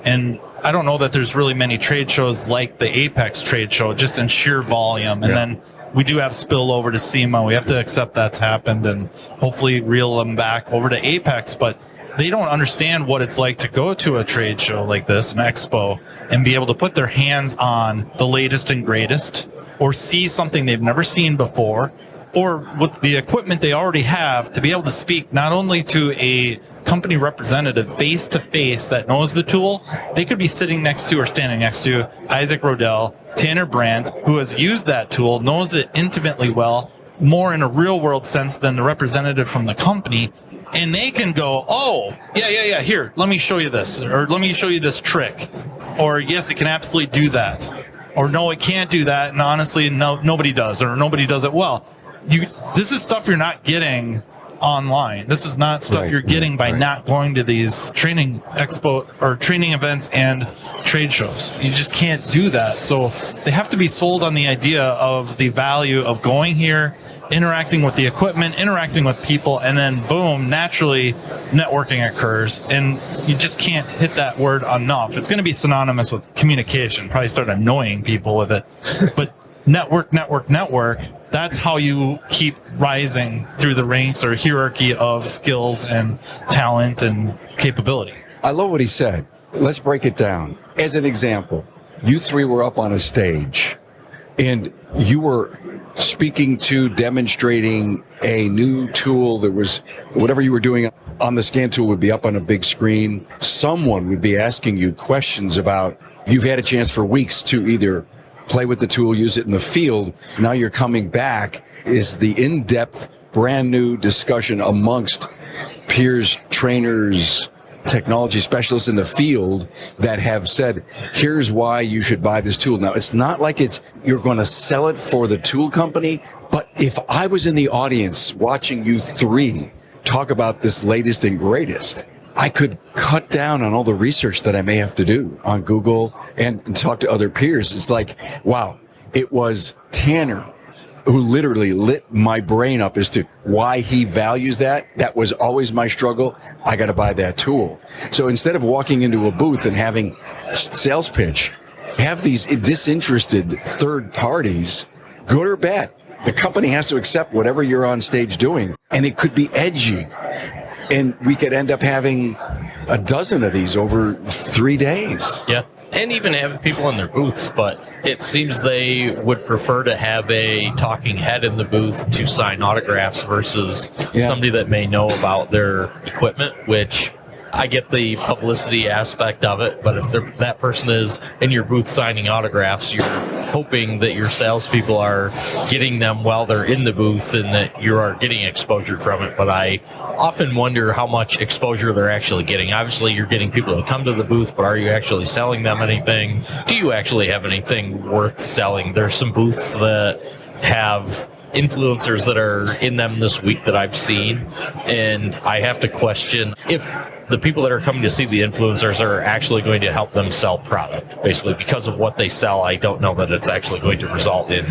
And I don't know that there's really many trade shows like the Apex trade show, just in sheer volume. And then we do have spillover to SEMA. We have to accept that's happened and hopefully reel them back over to Apex. But they don't understand what it's like to go to a trade show like this, an expo, and be able to put their hands on the latest and greatest, or see something they've never seen before, or with the equipment they already have, to be able to speak not only to a company representative face to face that knows the tool. They could be sitting next to or standing next to Isaac Rodell, Tanner Brandt, who has used that tool, knows it intimately well, more in a real world sense than the representative from the company. And they can go, oh, yeah, here, let me show you this, or let me show you this trick. Or, yes, it can absolutely do that. Or, no, it can't do that, and honestly, nobody does, or nobody does it well. This is stuff you're not getting online. This is not stuff you're getting by not going to these training expo or training events and trade shows. You just can't do that. So they have to be sold on the idea of the value of going here, interacting with the equipment, interacting with people, and then boom, naturally networking occurs. And you just can't hit that word enough. It's going to be synonymous with communication. Probably start annoying people with it. But network. That's how you keep rising through the ranks or hierarchy of skills and talent and capability. I love what he said. Let's break it down. As an example, you three were up on a stage and you were speaking to, demonstrating a new tool that was, whatever you were doing on the scan tool would be up on a big screen. Someone would be asking you questions about, you've had a chance for weeks to either play with the tool, use it in the field. Now you're coming back. Is the in-depth, brand new discussion amongst peers, trainers, technology specialists in the field that have said, here's why you should buy this tool. Now, it's not like you're going to sell it for the tool company, but if I was in the audience watching you three talk about this latest and greatest, I could cut down on all the research that I may have to do on Google and talk to other peers. It's like, wow, It was Tanner who literally lit my brain up as to why he values that. That was always my struggle. I got to buy that tool. So instead of walking into a booth and having sales pitch, have these disinterested third parties, good or bad. The company has to accept whatever you're on stage doing, and it could be edgy. And we could end up having a dozen of these over 3 days. Yeah. And even having people in their booths, but it seems they would prefer to have a talking head in the booth to sign autographs versus somebody that may know about their equipment, which I get the publicity aspect of it, but if that person is in your booth signing autographs, you're hoping that your salespeople are getting them while they're in the booth and that you are getting exposure from it. But I often wonder how much exposure they're actually getting. Obviously, you're getting people to come to the booth, but are you actually selling them anything? Do you actually have anything worth selling? There's some booths that have influencers that are in them this week that I've seen, and I have to question if the people that are coming to see the influencers are actually going to help them sell product. Basically, because of what they sell, I don't know that it's actually going to result in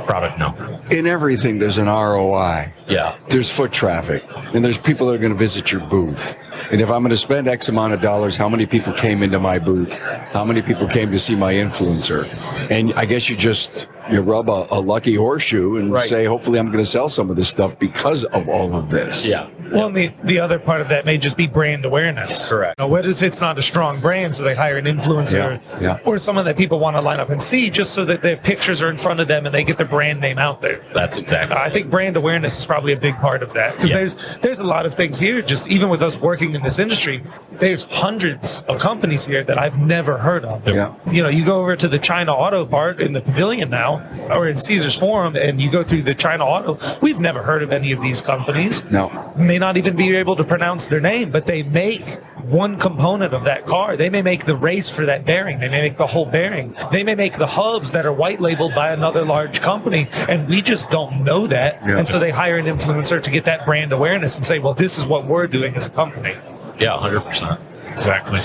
product number. In everything, there's an ROI. Yeah. There's foot traffic, and there's people that are going to visit your booth. And if I'm going to spend X amount of dollars, how many people came into my booth? How many people came to see my influencer? And I guess you rub a lucky horseshoe and say, hopefully I'm going to sell some of this stuff because of all of this. Yeah. Well, and the other part of that may just be brand awareness. Correct. What if it's not a strong brand, so they hire an influencer or someone that people want to line up and see just so that their pictures are in front of them and they get their brand name out there? That's exactly. I think brand awareness is probably a big part of that because there's a lot of things here, just even with us working in this industry, there's hundreds of companies here that I've never heard of. Yeah. You know, you go over to the China Auto part in the pavilion now or in Caesars Forum and you go through the China Auto, we've never heard of any of these companies. No. May not even be able to pronounce their name, but they make one component of that car. They may make the race for that bearing. They may make the whole bearing. They may make the hubs that are white labeled by another large company, and we just don't know that. Yeah. And so they hire an influencer to get that brand awareness and say, well, this is what we're doing as a company. Yeah, 100%. Exactly.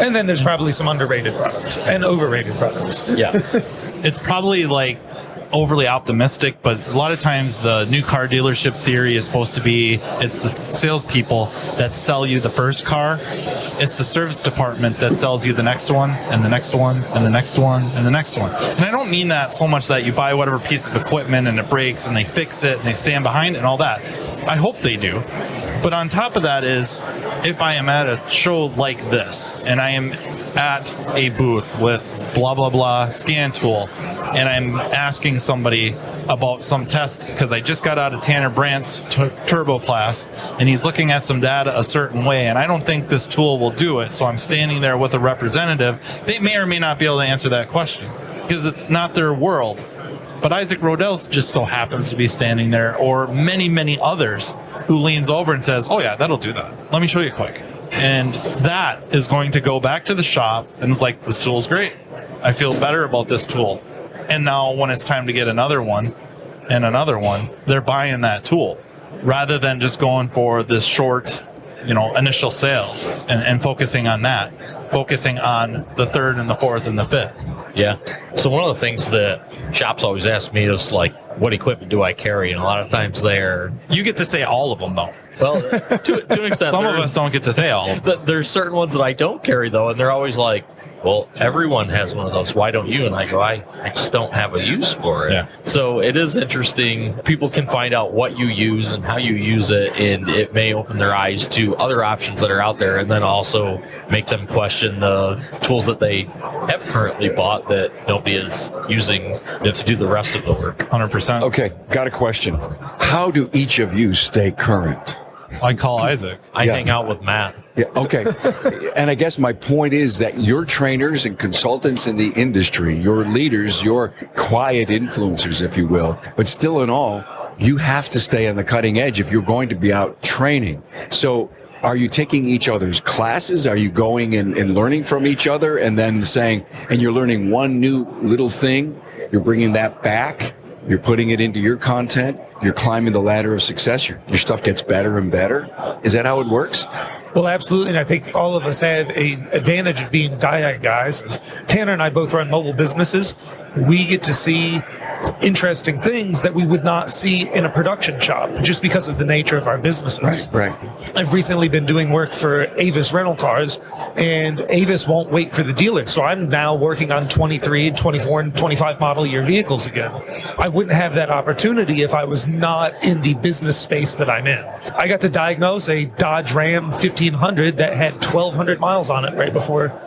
And then there's probably some underrated products and overrated products. Yeah. It's probably like overly optimistic, but a lot of times the new car dealership theory is supposed to be it's the salespeople that sell you the first car. It's the service department that sells you the next one and the next one and the next one and the next one. And I don't mean that so much that you buy whatever piece of equipment and it breaks and they fix it and they stand behind it and all that. I hope they do. But on top of that is, if I am at a show like this and I am at a booth with blah, blah, blah scan tool, and I'm asking somebody about some test because I just got out of Tanner Brandt's turbo class and he's looking at some data a certain way and I don't think this tool will do it, so I'm standing there with a representative. They may or may not be able to answer that question because it's not their world. But Isaac Rodell just so happens to be standing there, or many, many others, who leans over and says, oh yeah, that'll do that. Let me show you quick. And that is going to go back to the shop and it's like, this tool's great. I feel better about this tool. And now when it's time to get another one and another one, they're buying that tool rather than just going for this short, initial sale and focusing on that, focusing on the third and the fourth and the fifth. Yeah. So one of the things that shops always ask me is like, what equipment do I carry? And a lot of times you get to say all of them though. Well, to an extent, some of us don't get to say all of them. There's certain ones that I don't carry though, and they're always like, well, everyone has one of those. Why don't you? And I go, I just don't have a use for it. Yeah. So it is interesting. People can find out what you use and how you use it, and it may open their eyes to other options that are out there, and then also make them question the tools that they have currently bought that nobody is using to do the rest of the work. 100%. Okay, got a question. How do each of you stay current? I call Isaac. I hang out with Matt. Yeah, okay. And I guess my point is that your trainers and consultants in the industry, your leaders, your quiet influencers, if you will, but still in all, you have to stay on the cutting edge if you're going to be out training. So are you taking each other's classes? Are you going and learning from each other and then saying, and you're learning one new little thing, you're bringing that back? you're putting it into your content, you're climbing the ladder of success, your stuff gets better and better. Is that how it works? Well, absolutely. And I think all of us have an advantage of being diag guys. As Tanner and I both run mobile businesses, we get to see interesting things that we would not see in a production shop just because of the nature of our businesses. Right. I've recently been doing work for Avis rental cars, and Avis won't wait for the dealer. So I'm now working on 23, 24, and 25 model year vehicles again. I wouldn't have that opportunity if I was not in the business space that I'm in. I got to diagnose a Dodge Ram 1500 that had 1,200 miles on it right before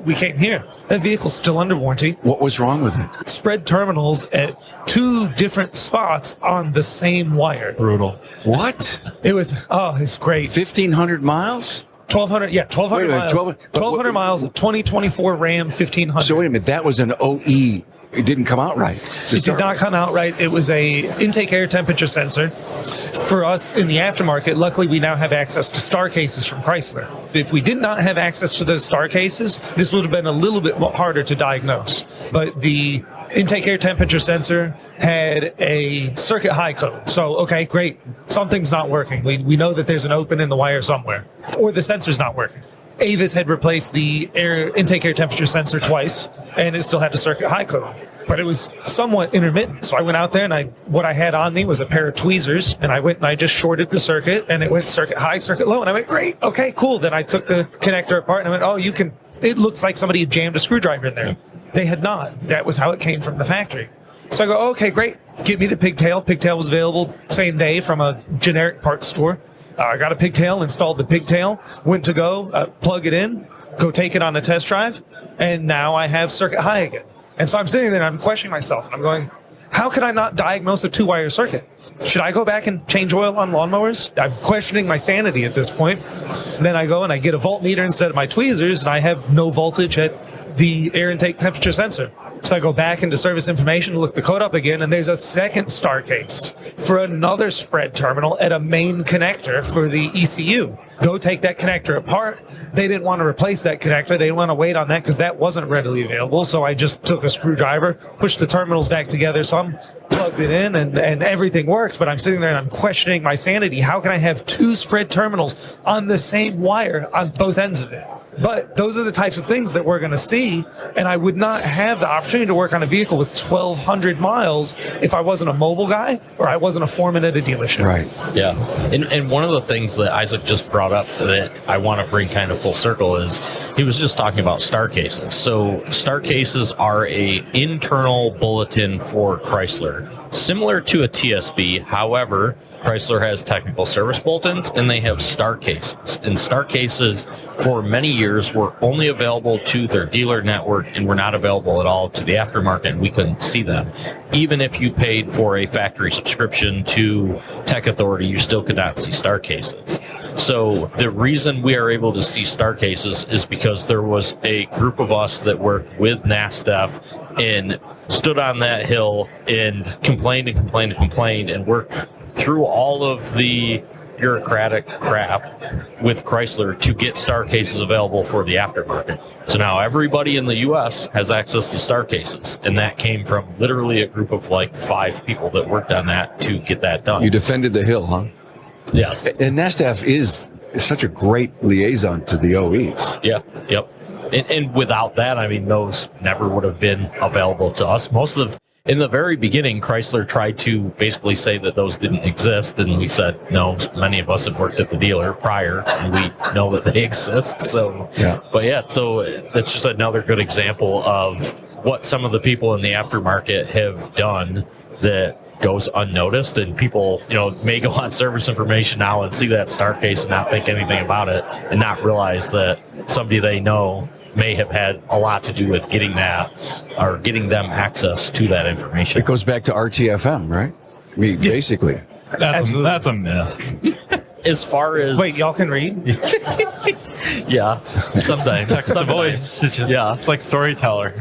we came here. That vehicle's still under warranty. What was wrong with it? Spread terminals at 2 different spots on the same wire. Brutal. What? It's great. 1,500 miles? 1,200, yeah, 1,200 Wait a minute, miles. 1,200 miles, a 2024 Ram 1500. So wait a minute, that was an OE. It didn't come out right. It did not come out right. It was a intake air temperature sensor. For us in the aftermarket, luckily we now have access to star cases from Chrysler. If we did not have access to those star cases, this would have been a little bit harder to diagnose. But the intake air temperature sensor had a circuit high code. So, okay, great. Something's not working. We know that there's an open in the wire somewhere, or the sensor's not working. Avis had replaced the intake air temperature sensor twice, and it still had the circuit high code. But it was somewhat intermittent. So I went out there, and what I had on me was a pair of tweezers, and I went and I just shorted the circuit, and it went circuit high, circuit low. And I went, great, okay, cool. Then I took the connector apart, and I went, it looks like somebody had jammed a screwdriver in there. They had not. That was how it came from the factory. So I go, okay, great. Give me the pigtail. Pigtail was available same day from a generic parts store. I got a pigtail, installed the pigtail, went to go, plug it in, go take it on a test drive, and now I have circuit high again. And so I'm sitting there and I'm questioning myself, and I'm going, how could I not diagnose a 2-wire circuit? Should I go back and change oil on lawnmowers? I'm questioning my sanity at this point. And then I go and I get a voltmeter instead of my tweezers, and I have no voltage at the air intake temperature sensor. So I go back into service information, look the code up again, and there's a second star case for another spread terminal at a main connector for the ECU. Go take that connector apart. They didn't want to replace that connector. They didn't want to wait on that because that wasn't readily available. So I just took a screwdriver, pushed the terminals back together some, plugged it in, and everything works. But I'm sitting there and I'm questioning my sanity. How can I have 2 spread terminals on the same wire on both ends of it? But those are the types of things that we're going to see, and I would not have the opportunity to work on a vehicle with 1,200 miles if I wasn't a mobile guy or I wasn't a foreman at a dealership. Right. Yeah. And one of the things that Isaac just brought up that I want to bring kind of full circle is he was just talking about star cases. So star cases are a internal bulletin for Chrysler, similar to a TSB. However, Chrysler has technical service bulletins, and they have star cases. And star cases, for many years, were only available to their dealer network and were not available at all to the aftermarket, and we couldn't see them. Even if you paid for a factory subscription to Tech Authority, you still could not see star cases. So the reason we are able to see star cases is because there was a group of us that worked with NASTF and stood on that hill and complained and worked through all of the bureaucratic crap with Chrysler to get star cases available for the aftermarket. So now everybody in the U.S. has access to star cases, and that came from literally a group of like 5 people that worked on that to get that done. You defended the hill, huh? Yes. And NASTF is such a great liaison to the OEs. Yeah, yep. And without that, I mean, those never would have been available to us. In the very beginning, Chrysler tried to basically say that those didn't exist, and we said, no, many of us have worked at the dealer prior, and we know that they exist. So, yeah. But yeah, so that's just another good example of what some of the people in the aftermarket have done that goes unnoticed, and people, may go on service information now and see that star case and not think anything about it and not realize that somebody they know may have had a lot to do with getting that or getting them access to that information. It goes back to RTFM, right? I mean, basically. That's a myth. As far as... Wait, y'all can read? Yeah, sometimes. Text to voice. It's like storyteller.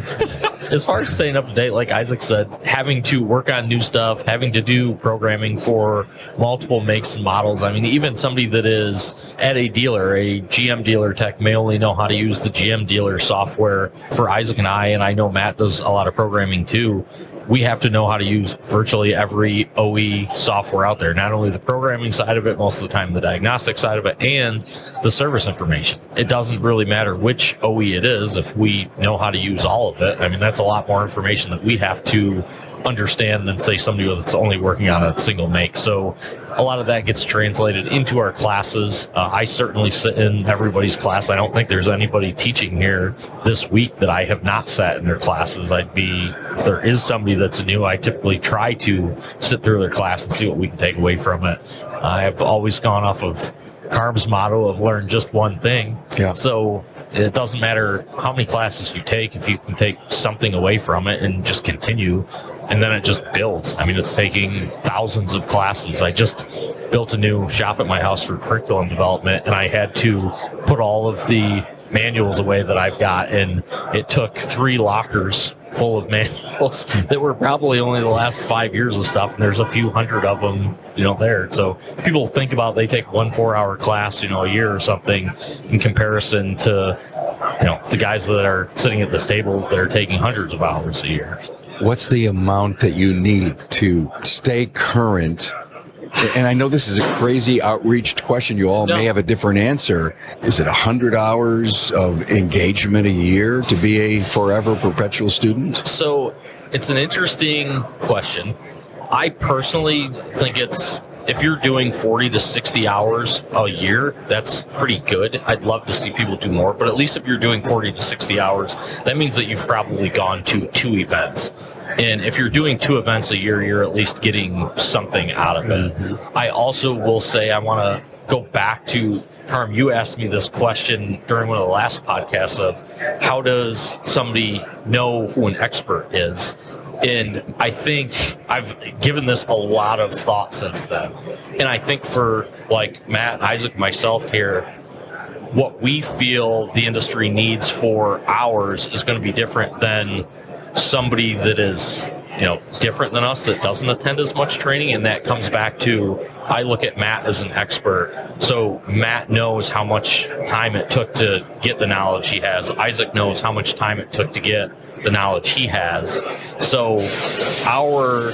As far as staying up to date, like Isaac said, having to work on new stuff, having to do programming for multiple makes and models. I mean, even somebody that is at a dealer, a GM dealer tech, may only know how to use the GM dealer software. For Isaac and I know Matt does a lot of programming too. we have to know how to use virtually every OE software out there, not only the programming side of it, most of the time the diagnostic side of it, and the service information. It doesn't really matter which OE it is if we know how to use all of it. I mean, that's a lot more information that we have to understand than, say, somebody that's only working on a single make. So a lot of that gets translated into our classes. I certainly sit in everybody's class. I don't think there's anybody teaching here this week that I have not sat in their classes. If there is somebody that's new, I typically try to sit through their class and see what we can take away from it. I've always gone off of Carm's motto of learn just one thing. Yeah. So it doesn't matter how many classes you take, if you can take something away from it and just continue, and then it just builds. I mean, it's taking thousands of classes. I just built a new shop at my house for curriculum development, and I had to put all of the manuals away that I've got, and it took 3 lockers full of manuals that were probably only the last 5 years of stuff, and there's a few hundred of them, there. So people think about they take 1 4-hour class, a year or something, in comparison to, the guys that are sitting at this table that are taking hundreds of hours a year. What's the amount that you need to stay current? And I know this is a crazy outreached question. You all may have a different answer. Is it 100 hours of engagement a year to be a forever perpetual student? So it's an interesting question. I personally think if you're doing 40 to 60 hours a year, that's pretty good. I'd love to see people do more, but at least if you're doing 40 to 60 hours, that means that you've probably gone to 2 events. And if you're doing 2 events a year, you're at least getting something out of it. Mm-hmm. I also will say I want to go back to, Carm, you asked me this question during one of the last podcasts of how does somebody know who an expert is? And I think I've given this a lot of thought since then. And I think for like Matt, Isaac, myself here, what we feel the industry needs for ours is going to be different than somebody that is, different than us that doesn't attend as much training. And that comes back to, I look at Matt as an expert. So Matt knows how much time it took to get the knowledge he has. Isaac knows how much time it took to get the knowledge he has. So our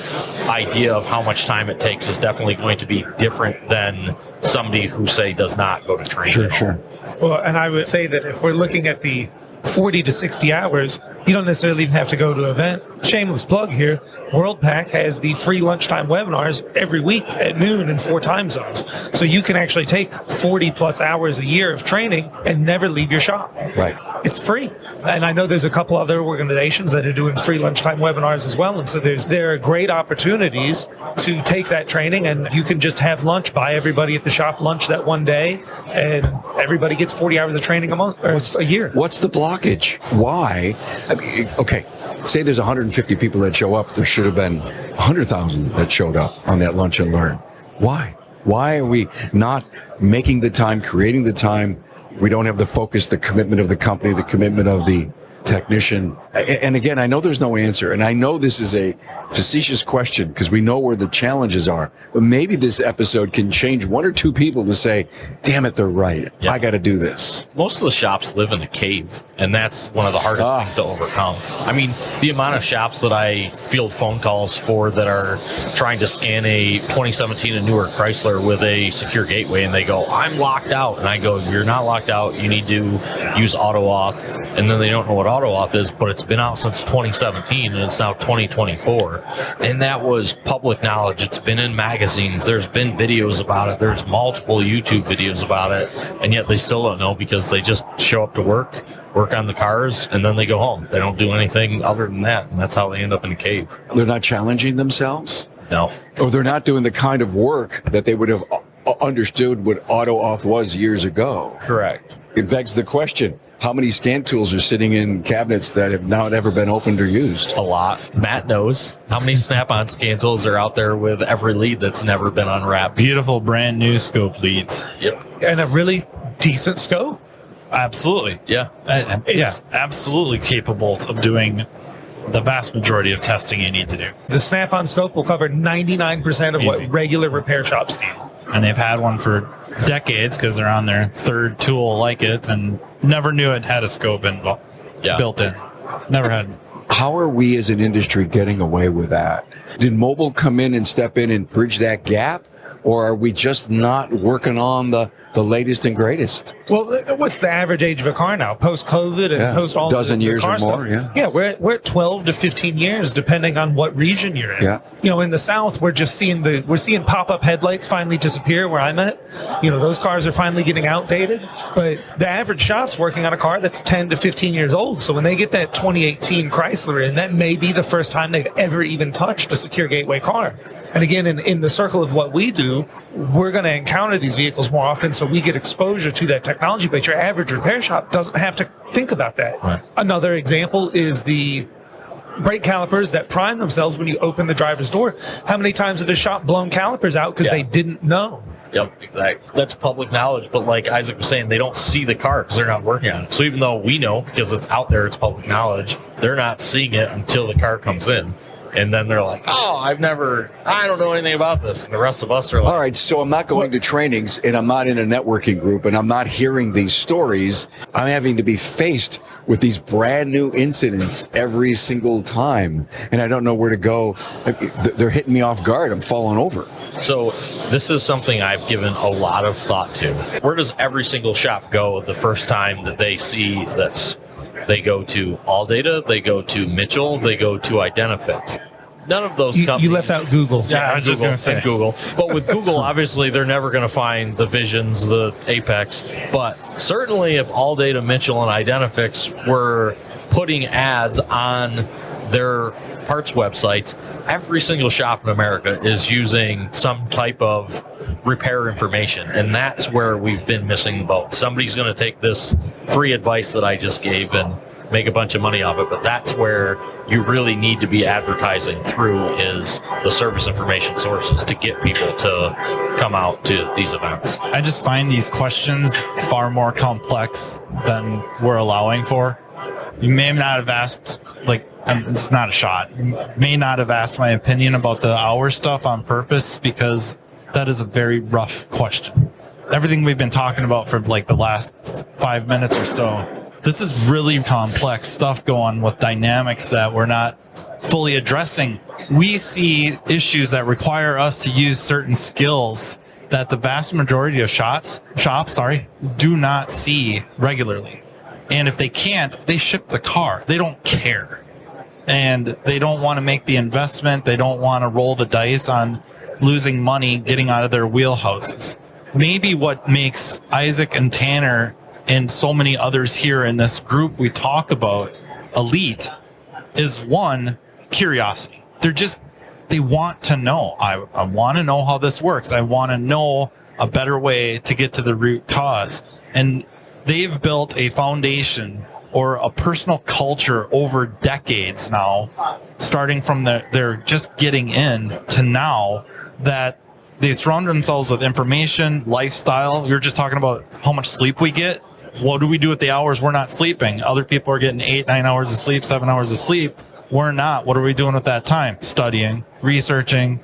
idea of how much time it takes is definitely going to be different than somebody who, say, does not go to training. Sure. Well, and I would say that if we're looking at the 40 to 60 hours, you don't necessarily even have to go to an event. Shameless plug here. WorldPack has the free lunchtime webinars every week at noon in 4 time zones. So you can actually take 40 plus hours a year of training and never leave your shop. Right. It's free. And I know there's a couple other organizations that are doing free lunchtime webinars as well. And so there are great opportunities to take that training, and you can just have lunch, buy everybody at the shop lunch that one day, and everybody gets 40 hours of training a month or a year. What's the blockage? Why? I mean, okay, say there's 150 people that show up. There should have been 100,000 that showed up on that lunch and learn. Why? Why are we not making the time, creating the time? We don't have the focus, the commitment of the company, the commitment of the technician. And again, I know there's no answer, and I know this is a facetious question because we know where the challenges are, but maybe this episode can change 1 or 2 people to say, damn it, they're right. Yeah. I got to do this. Most of the shops live in a cave, and that's one of the hardest things to overcome. I mean, the amount of shops that I field phone calls for that are trying to scan a 2017 and newer Chrysler with a secure gateway, and they go, I'm locked out. And I go, you're not locked out. You need to use AutoAuth. And then they don't know what AutoAuth is, but it's been out since 2017, and it's now 2024. And that was public knowledge. It's been in magazines. There's been videos about it. There's multiple YouTube videos about it, and yet they still don't know because they just show up to work on the cars, and then they go home. They don't do anything other than that, and that's how they end up in a cave. They're not challenging themselves? No. Or they're not doing the kind of work that they would have understood what AutoAuth was years ago. Correct. It begs the question, how many scan tools are sitting in cabinets that have not ever been opened or used? A lot. Matt knows how many Snap-on scan tools are out there with every lead that's never been unwrapped. Beautiful brand new scope leads. Yep. And a really decent scope. Absolutely. Yeah. Absolutely capable of doing the vast majority of testing you need to do. The Snap-on scope will cover 99% of Easy. what regular repair shops need. And they've had one for decades because they're on their 3rd tool like it, and never knew it had a scope built in. Never had. How are we as an industry getting away with that? Did mobile come in and step in and bridge that gap? Or are we just not working on the latest and greatest? Well, what's the average age of a car now? Post-COVID and post all dozen the years car or more, stuff. Yeah, we're at 12 to 15 years, depending on what region you're in. Yeah. In the South, we're seeing pop-up headlights finally disappear where I'm at. Those cars are finally getting outdated. But the average shop's working on a car that's 10 to 15 years old. So when they get that 2018 Chrysler in, that may be the first time they've ever even touched a secure gateway car. And again, in the circle of what we do, we're going to encounter these vehicles more often, so we get exposure to that technology, but your average repair shop doesn't have to think about that. Right. Another example is the brake calipers that prime themselves when you open the driver's door. How many times have the shop blown calipers out because they didn't know? Yep, exactly. That's public knowledge, but like Isaac was saying, they don't see the car because they're not working on it. So even though we know, because it's out there, it's public knowledge, they're not seeing it until the car comes in. And then they're like, I don't know anything about this. And the rest of us are like, all right, so I'm not going to trainings and I'm not in a networking group and I'm not hearing these stories. I'm having to be faced with these brand new incidents every single time. And I don't know where to go. They're hitting me off guard. I'm falling over. So this is something I've given a lot of thought to. Where does every single shop go the first time that they see this? They go to AllData, they go to Mitchell, they go to Identifix. None of those companies. You left out Google. Yeah, I was just going to say Google. But with Google, obviously, they're never going to find the Visions, the Apex. But certainly if AllData, Mitchell, and Identifix were putting ads on their parts websites, every single shop in America is using some type of repair information. And that's where we've been missing the boat. Somebody's going to take this free advice that I just gave and make a bunch of money off it, but that's where you really need to be advertising through is the service information sources to get people to come out to these events. I just find these questions far more complex than we're allowing for. You may not have asked, it's not a shot. You may not have asked my opinion about the hour stuff on purpose because that is a very rough question. Everything we've been talking about for the last 5 minutes or so, this is really complex stuff going with dynamics that we're not fully addressing. We see issues that require us to use certain skills that the vast majority of shops do not see regularly. And if they can't, they ship the car. They don't care. And they don't want to make the investment. They don't want to roll the dice on losing money getting out of their wheelhouses. Maybe what makes Isaac and Tanner and so many others here in this group we talk about elite is one, curiosity. They want to know. I want to know how this works. I want to know a better way to get to the root cause. And they've built a foundation or a personal culture over decades now, starting from they're just getting in to now, that they surround themselves with information, lifestyle. You're just talking about how much sleep we get. What do we do with the hours we're not sleeping? Other people are getting 8, 9 hours of sleep, 7 hours of sleep. We're not. What are we doing with that time? Studying, researching,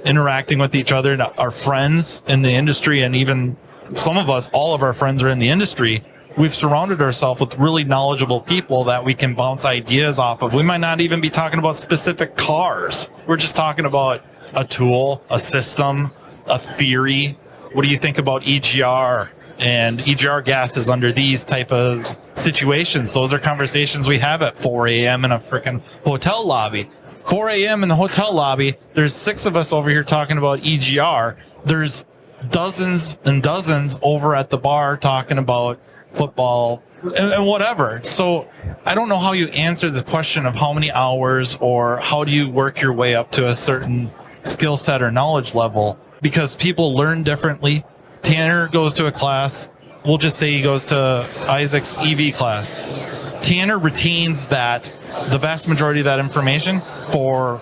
interacting with each other, our friends in the industry, and even some of us, all of our friends are in the industry. We've surrounded ourselves with really knowledgeable people that we can bounce ideas off of. We might not even be talking about specific cars. We're just talking about a tool, a system, a theory. What do you think about EGR and EGR gases under these type of situations? Those are conversations we have at 4 a.m. in a freaking hotel lobby. 4 a.m. in the hotel lobby, there's 6 of us over here talking about EGR. There's dozens and dozens over at the bar talking about football and whatever. So I don't know how you answer the question of how many hours or how do you work your way up to a certain skill set or knowledge level, because people learn differently. Tanner goes to a class. We'll just say he goes to Isaac's EV class. Tanner retains the vast majority of that information for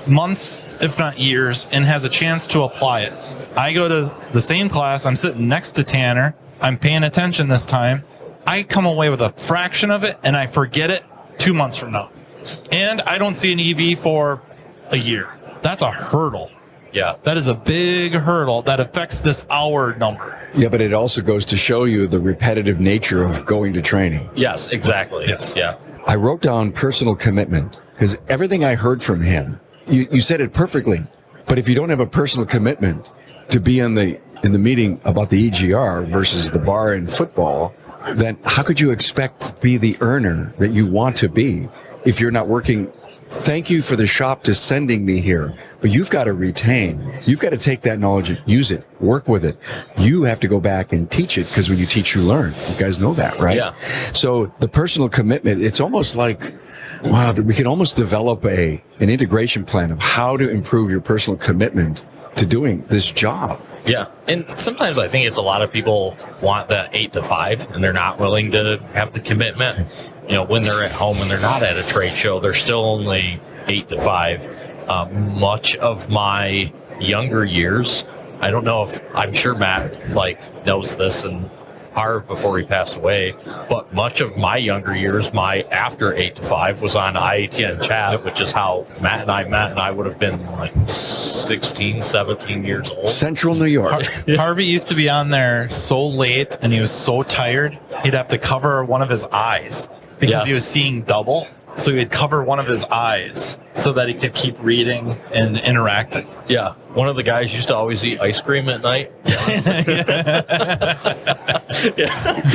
months, if not years, and has a chance to apply it. I go to the same class. I'm sitting next to Tanner. I'm paying attention this time. I come away with a fraction of it and I forget it 2 months from now. And I don't see an EV for a year. That's a hurdle. Yeah. That is a big hurdle that affects this hour number. Yeah, but it also goes to show you the repetitive nature of going to training. Yes, exactly. Yes. Yeah. I wrote down personal commitment because everything I heard from him, you said it perfectly. But if you don't have a personal commitment to be in the meeting about the EGR versus the bar in football, then how could you expect to be the earner that you want to be if you're not working? Thank you for the shop to sending me here, but you've got to retain. You've got to take that knowledge and use it, work with it. You have to go back and teach it because when you teach, you learn. You guys know that, right? Yeah. So the personal commitment, it's almost like, wow, we can almost develop an integration plan of how to improve your personal commitment to doing this job. Yeah. And sometimes I think it's a lot of people want that 8 to 5 and they're not willing to have the commitment. You know, when they're at home and they're not at a trade show, they're still only 8 to 5. Much of my younger years, I don't know if, I'm sure Matt knows this and Harv before he passed away, but much of my younger years, my after 8 to 5 was on IATN chat, which is how Matt and I met, and I would have been like 16, 17 years old. Central New York. Harvey used to be on there so late and he was so tired, he'd have to cover one of his eyes because he was seeing double. So he would cover one of his eyes so that he could keep reading and interacting. Yeah. One of the guys used to always eat ice cream at night.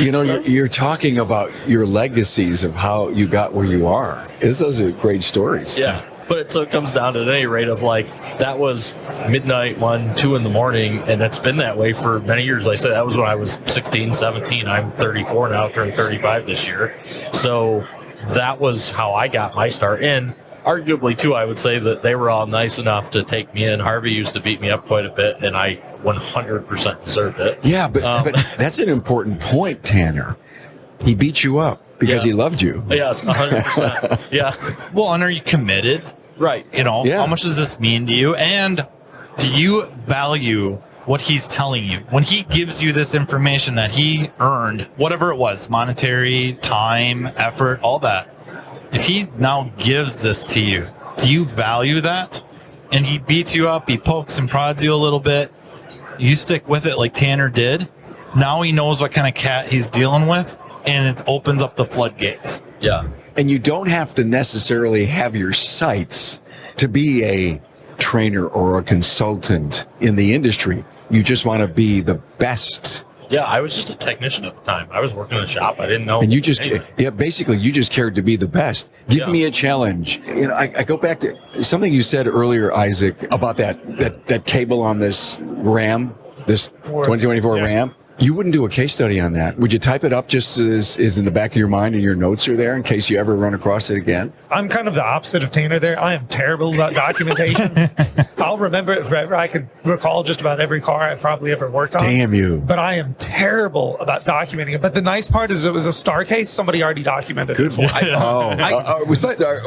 You know, you're talking about your legacies of how you got where you are. Those are great stories. Yeah. But it comes down to at any rate of that was midnight, 1, 2 in the morning, and it's been that way for many years. Like I said, that was when I was 16, 17. I'm 34 now, turned 35 this year. So that was how I got my start. And arguably, too, I would say that they were all nice enough to take me in. Harvey used to beat me up quite a bit, and I 100% deserved it. Yeah, but that's an important point, Tanner. He beat you up because he loved you. Yes, 100%. Yeah. Well, and are you committed? Right. You know, how much does this mean to you? And do you value what he's telling you? When he gives you this information that he earned, whatever it was, monetary, time, effort, all that, if he now gives this to you, do you value that? And he beats you up, he pokes and prods you a little bit, you stick with it like Tanner did. Now he knows what kind of cat he's dealing with, and it opens up the floodgates. Yeah. And you don't have to necessarily have your sights to be a trainer or a consultant in the industry. You just want to be the best. Yeah, I was just a technician at the time. I was working in a shop. I didn't know. And you just, anything. basically you just cared to be the best. Give me a challenge. You know, I go back to something you said earlier, Isaac, about that cable on this RAM, this 2024 RAM. You wouldn't do a case study on that. Would you type it up just as is in the back of your mind and your notes are there in case you ever run across it again? I'm kind of the opposite of Tanner there. I am terrible about documentation. I'll remember it forever. I could recall just about every car I've probably ever worked on. Damn you. But I am terrible about documenting it. But the nice part is it was a star case. Somebody already documented it for.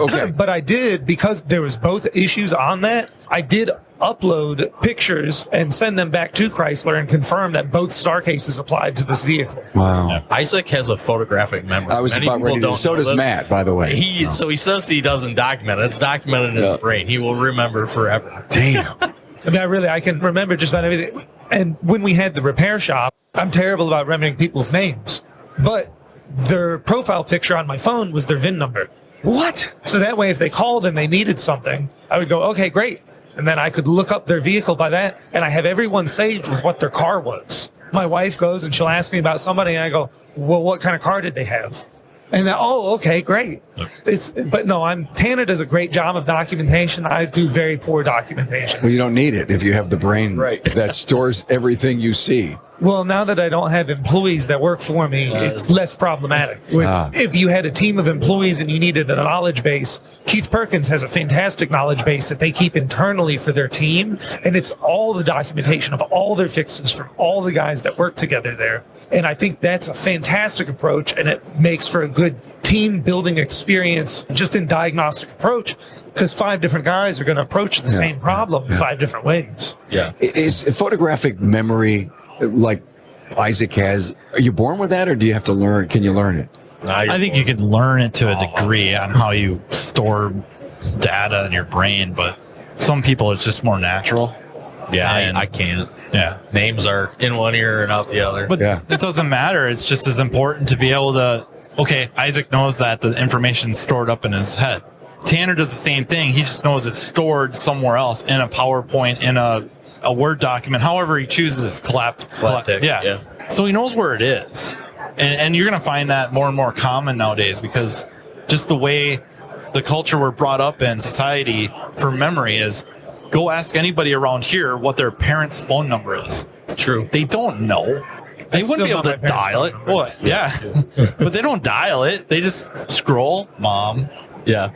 Okay. But I did, because there was both issues on that, I did upload pictures and send them back to Chrysler and confirm that both star cases applied to this vehicle. Wow. Yeah. Isaac has a photographic memory. I was about ready to. So does Matt, by the way. So he says he doesn't document it. It's documented in his brain. He will remember forever. Damn. I can remember just about everything. And when we had the repair shop, I'm terrible about remembering people's names. But their profile picture on my phone was their VIN number. What? So that way, if they called and they needed something, I would go, okay, great. And then I could look up their vehicle by that, and I have everyone saved with what their car was. My wife goes and she'll ask me about somebody, and I go, well, what kind of car did they have? And then, okay, great. Tanner does a great job of documentation. I do very poor documentation. Well, you don't need it if you have the brain that stores everything you see. Well, now that I don't have employees that work for me, it's less problematic. If you had a team of employees and you needed a knowledge base, Keith Perkins has a fantastic knowledge base that they keep internally for their team. And it's all the documentation of all their fixes from all the guys that work together there. And I think that's a fantastic approach, and it makes for a good team building experience just in diagnostic approach, because 5 different guys are going to approach the same problem 5 different ways. Yeah. Is photographic memory like Isaac has? Are you born with that, or do you have to learn? Can you learn it? I think you can learn it to a degree on how you store data in your brain, but some people it's just more natural. Yeah, I can't. Yeah. Names are in one ear and out the other. But it doesn't matter. It's just as important to be able to okay, Isaac knows that the information's stored up in his head. Tanner does the same thing. He just knows it's stored somewhere else in a PowerPoint, in a Word document, however he chooses to collect. Yeah. So he knows where it is. And you're going to find that more and more common nowadays, because just the way the culture we're brought up in society for memory is, go ask anybody around here what their parents' phone number is. True. They don't know. They wouldn't be able to dial it. What? Yeah. But they don't dial it. They just scroll, mom. Yeah.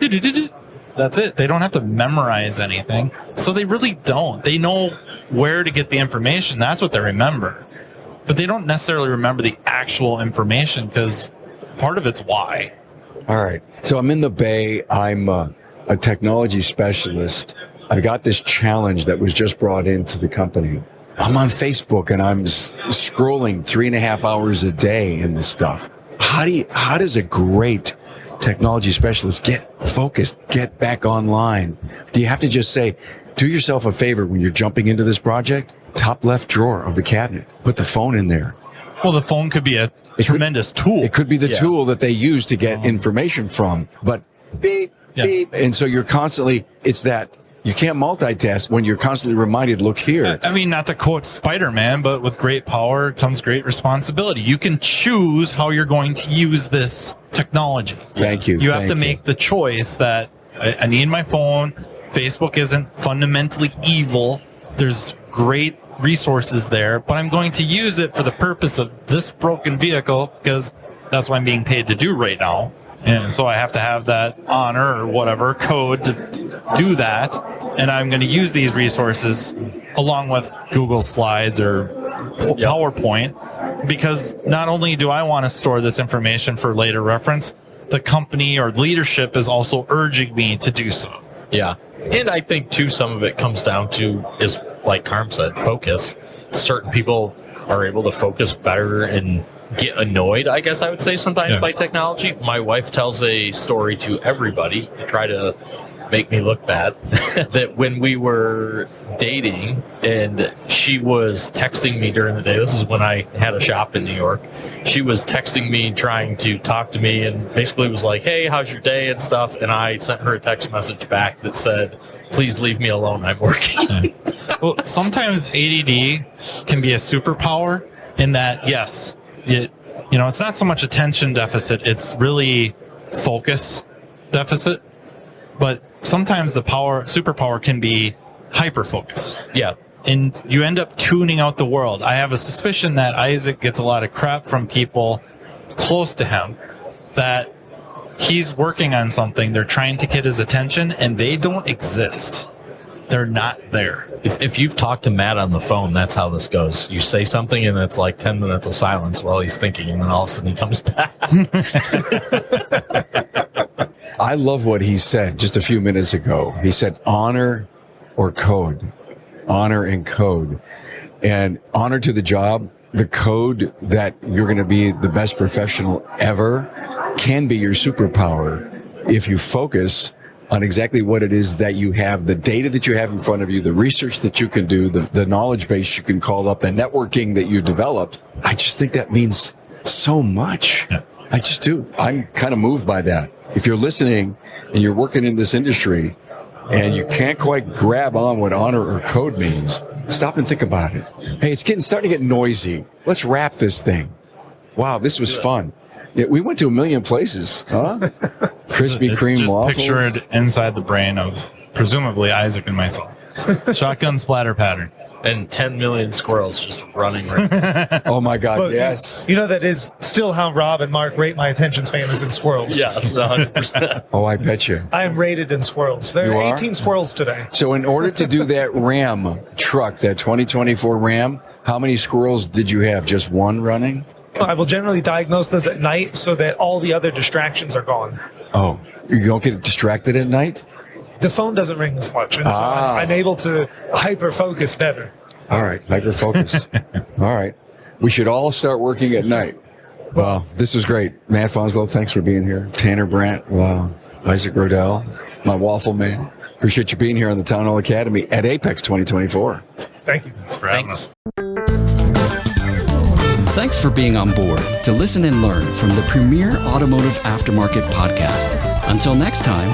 That's it. They don't have to memorize anything. So they really don't. They know where to get the information. That's what they remember. But they don't necessarily remember the actual information, because part of it's why. All right. So I'm in the Bay. I'm a technology specialist. I got this challenge that was just brought into the company. I'm on Facebook and I'm scrolling 3.5 hours a day in this stuff. How does a great technology specialist get focused, get back online? Do you have to just say, do yourself a favor when you're jumping into this project? Top left drawer of the cabinet. Put the phone in there. Well, the phone could be a tremendous tool. It could be the tool that they use to get information from. But beep, beep. And so you're constantly, it's that you can't multitask when you're constantly reminded, look here. I mean, not to quote Spider-Man, but with great power comes great responsibility. You can choose how you're going to use this technology. Thank you. You have to make the choice that I need my phone. Facebook isn't fundamentally evil. There's great resources there, but I'm going to use it for the purpose of this broken vehicle, because that's what I'm being paid to do right now. And so I have to have that honor or whatever code to do that. And I'm going to use these resources along with Google Slides or PowerPoint, because not only do I want to store this information for later reference, the company or leadership is also urging me to do so. Yeah. And I think, too, some of it comes down to, is like Carm said, focus. Certain people are able to focus better and get annoyed, I guess I would say, sometimes by technology. My wife tells a story to everybody to try to make me look bad that when we were dating and she was texting me during the day, this is when I had a shop in New York, she was texting me trying to talk to me and basically was like, hey, how's your day and stuff, and I sent her a text message back that said, please leave me alone, I'm working. Well, sometimes ADD can be a superpower in that, yes, it's not so much attention deficit, it's really focus deficit. But sometimes the superpower can be hyper focus. Yeah. And you end up tuning out the world. I have a suspicion that Isaac gets a lot of crap from people close to him, that he's working on something, they're trying to get his attention, and they don't exist. They're not there. If you've talked to Matt on the phone, that's how this goes. You say something and it's like 10 minutes of silence while he's thinking, and then all of a sudden he comes back. I love what he said just a few minutes ago. He said honor or code. Honor and code. And honor to the job, the code that you're going to be the best professional ever can be your superpower if you focus on exactly what it is that you have, the data that you have in front of you, the research that you can do, the knowledge base you can call up, the networking that you developed. I just think that means so much. Yeah. I just do. I'm kind of moved by that. If you're listening and you're working in this industry and you can't quite grab on what honor or code means, stop and think about it. Hey, it's starting to get noisy. Let's wrap this thing. Wow, this was fun. Yeah, we went to a million places, huh? Krispy Kreme just waffles. Picture it inside the brain of presumably Isaac and myself. Shotgun splatter pattern. And 10 million squirrels just running right. Oh my God, Well, yes. That is still how Rob and Mark rate my attention span, is in squirrels. Yes, 100%. Oh, I bet you. I am rated in squirrels. There You are are? 18 squirrels today. So in order to do that Ram truck, that 2024 Ram, how many squirrels did you have? Just one running? I will generally diagnose those at night so that all the other distractions are gone. Oh, you don't get distracted at night? The phone doesn't ring as much, and so I'm able to hyper-focus better. All right, hyper focus. All right. We should all start working at night. Wow, this was great. Matt Fonslow, thanks for being here. Tanner Brandt, wow. Isaac Rodell, my waffle man. Appreciate you being here on the Town Hall Academy at Apex 2024. Thank you. Thanks for having us. Thanks Thanks for being on board to listen and learn from the premier automotive aftermarket podcast. Until next time,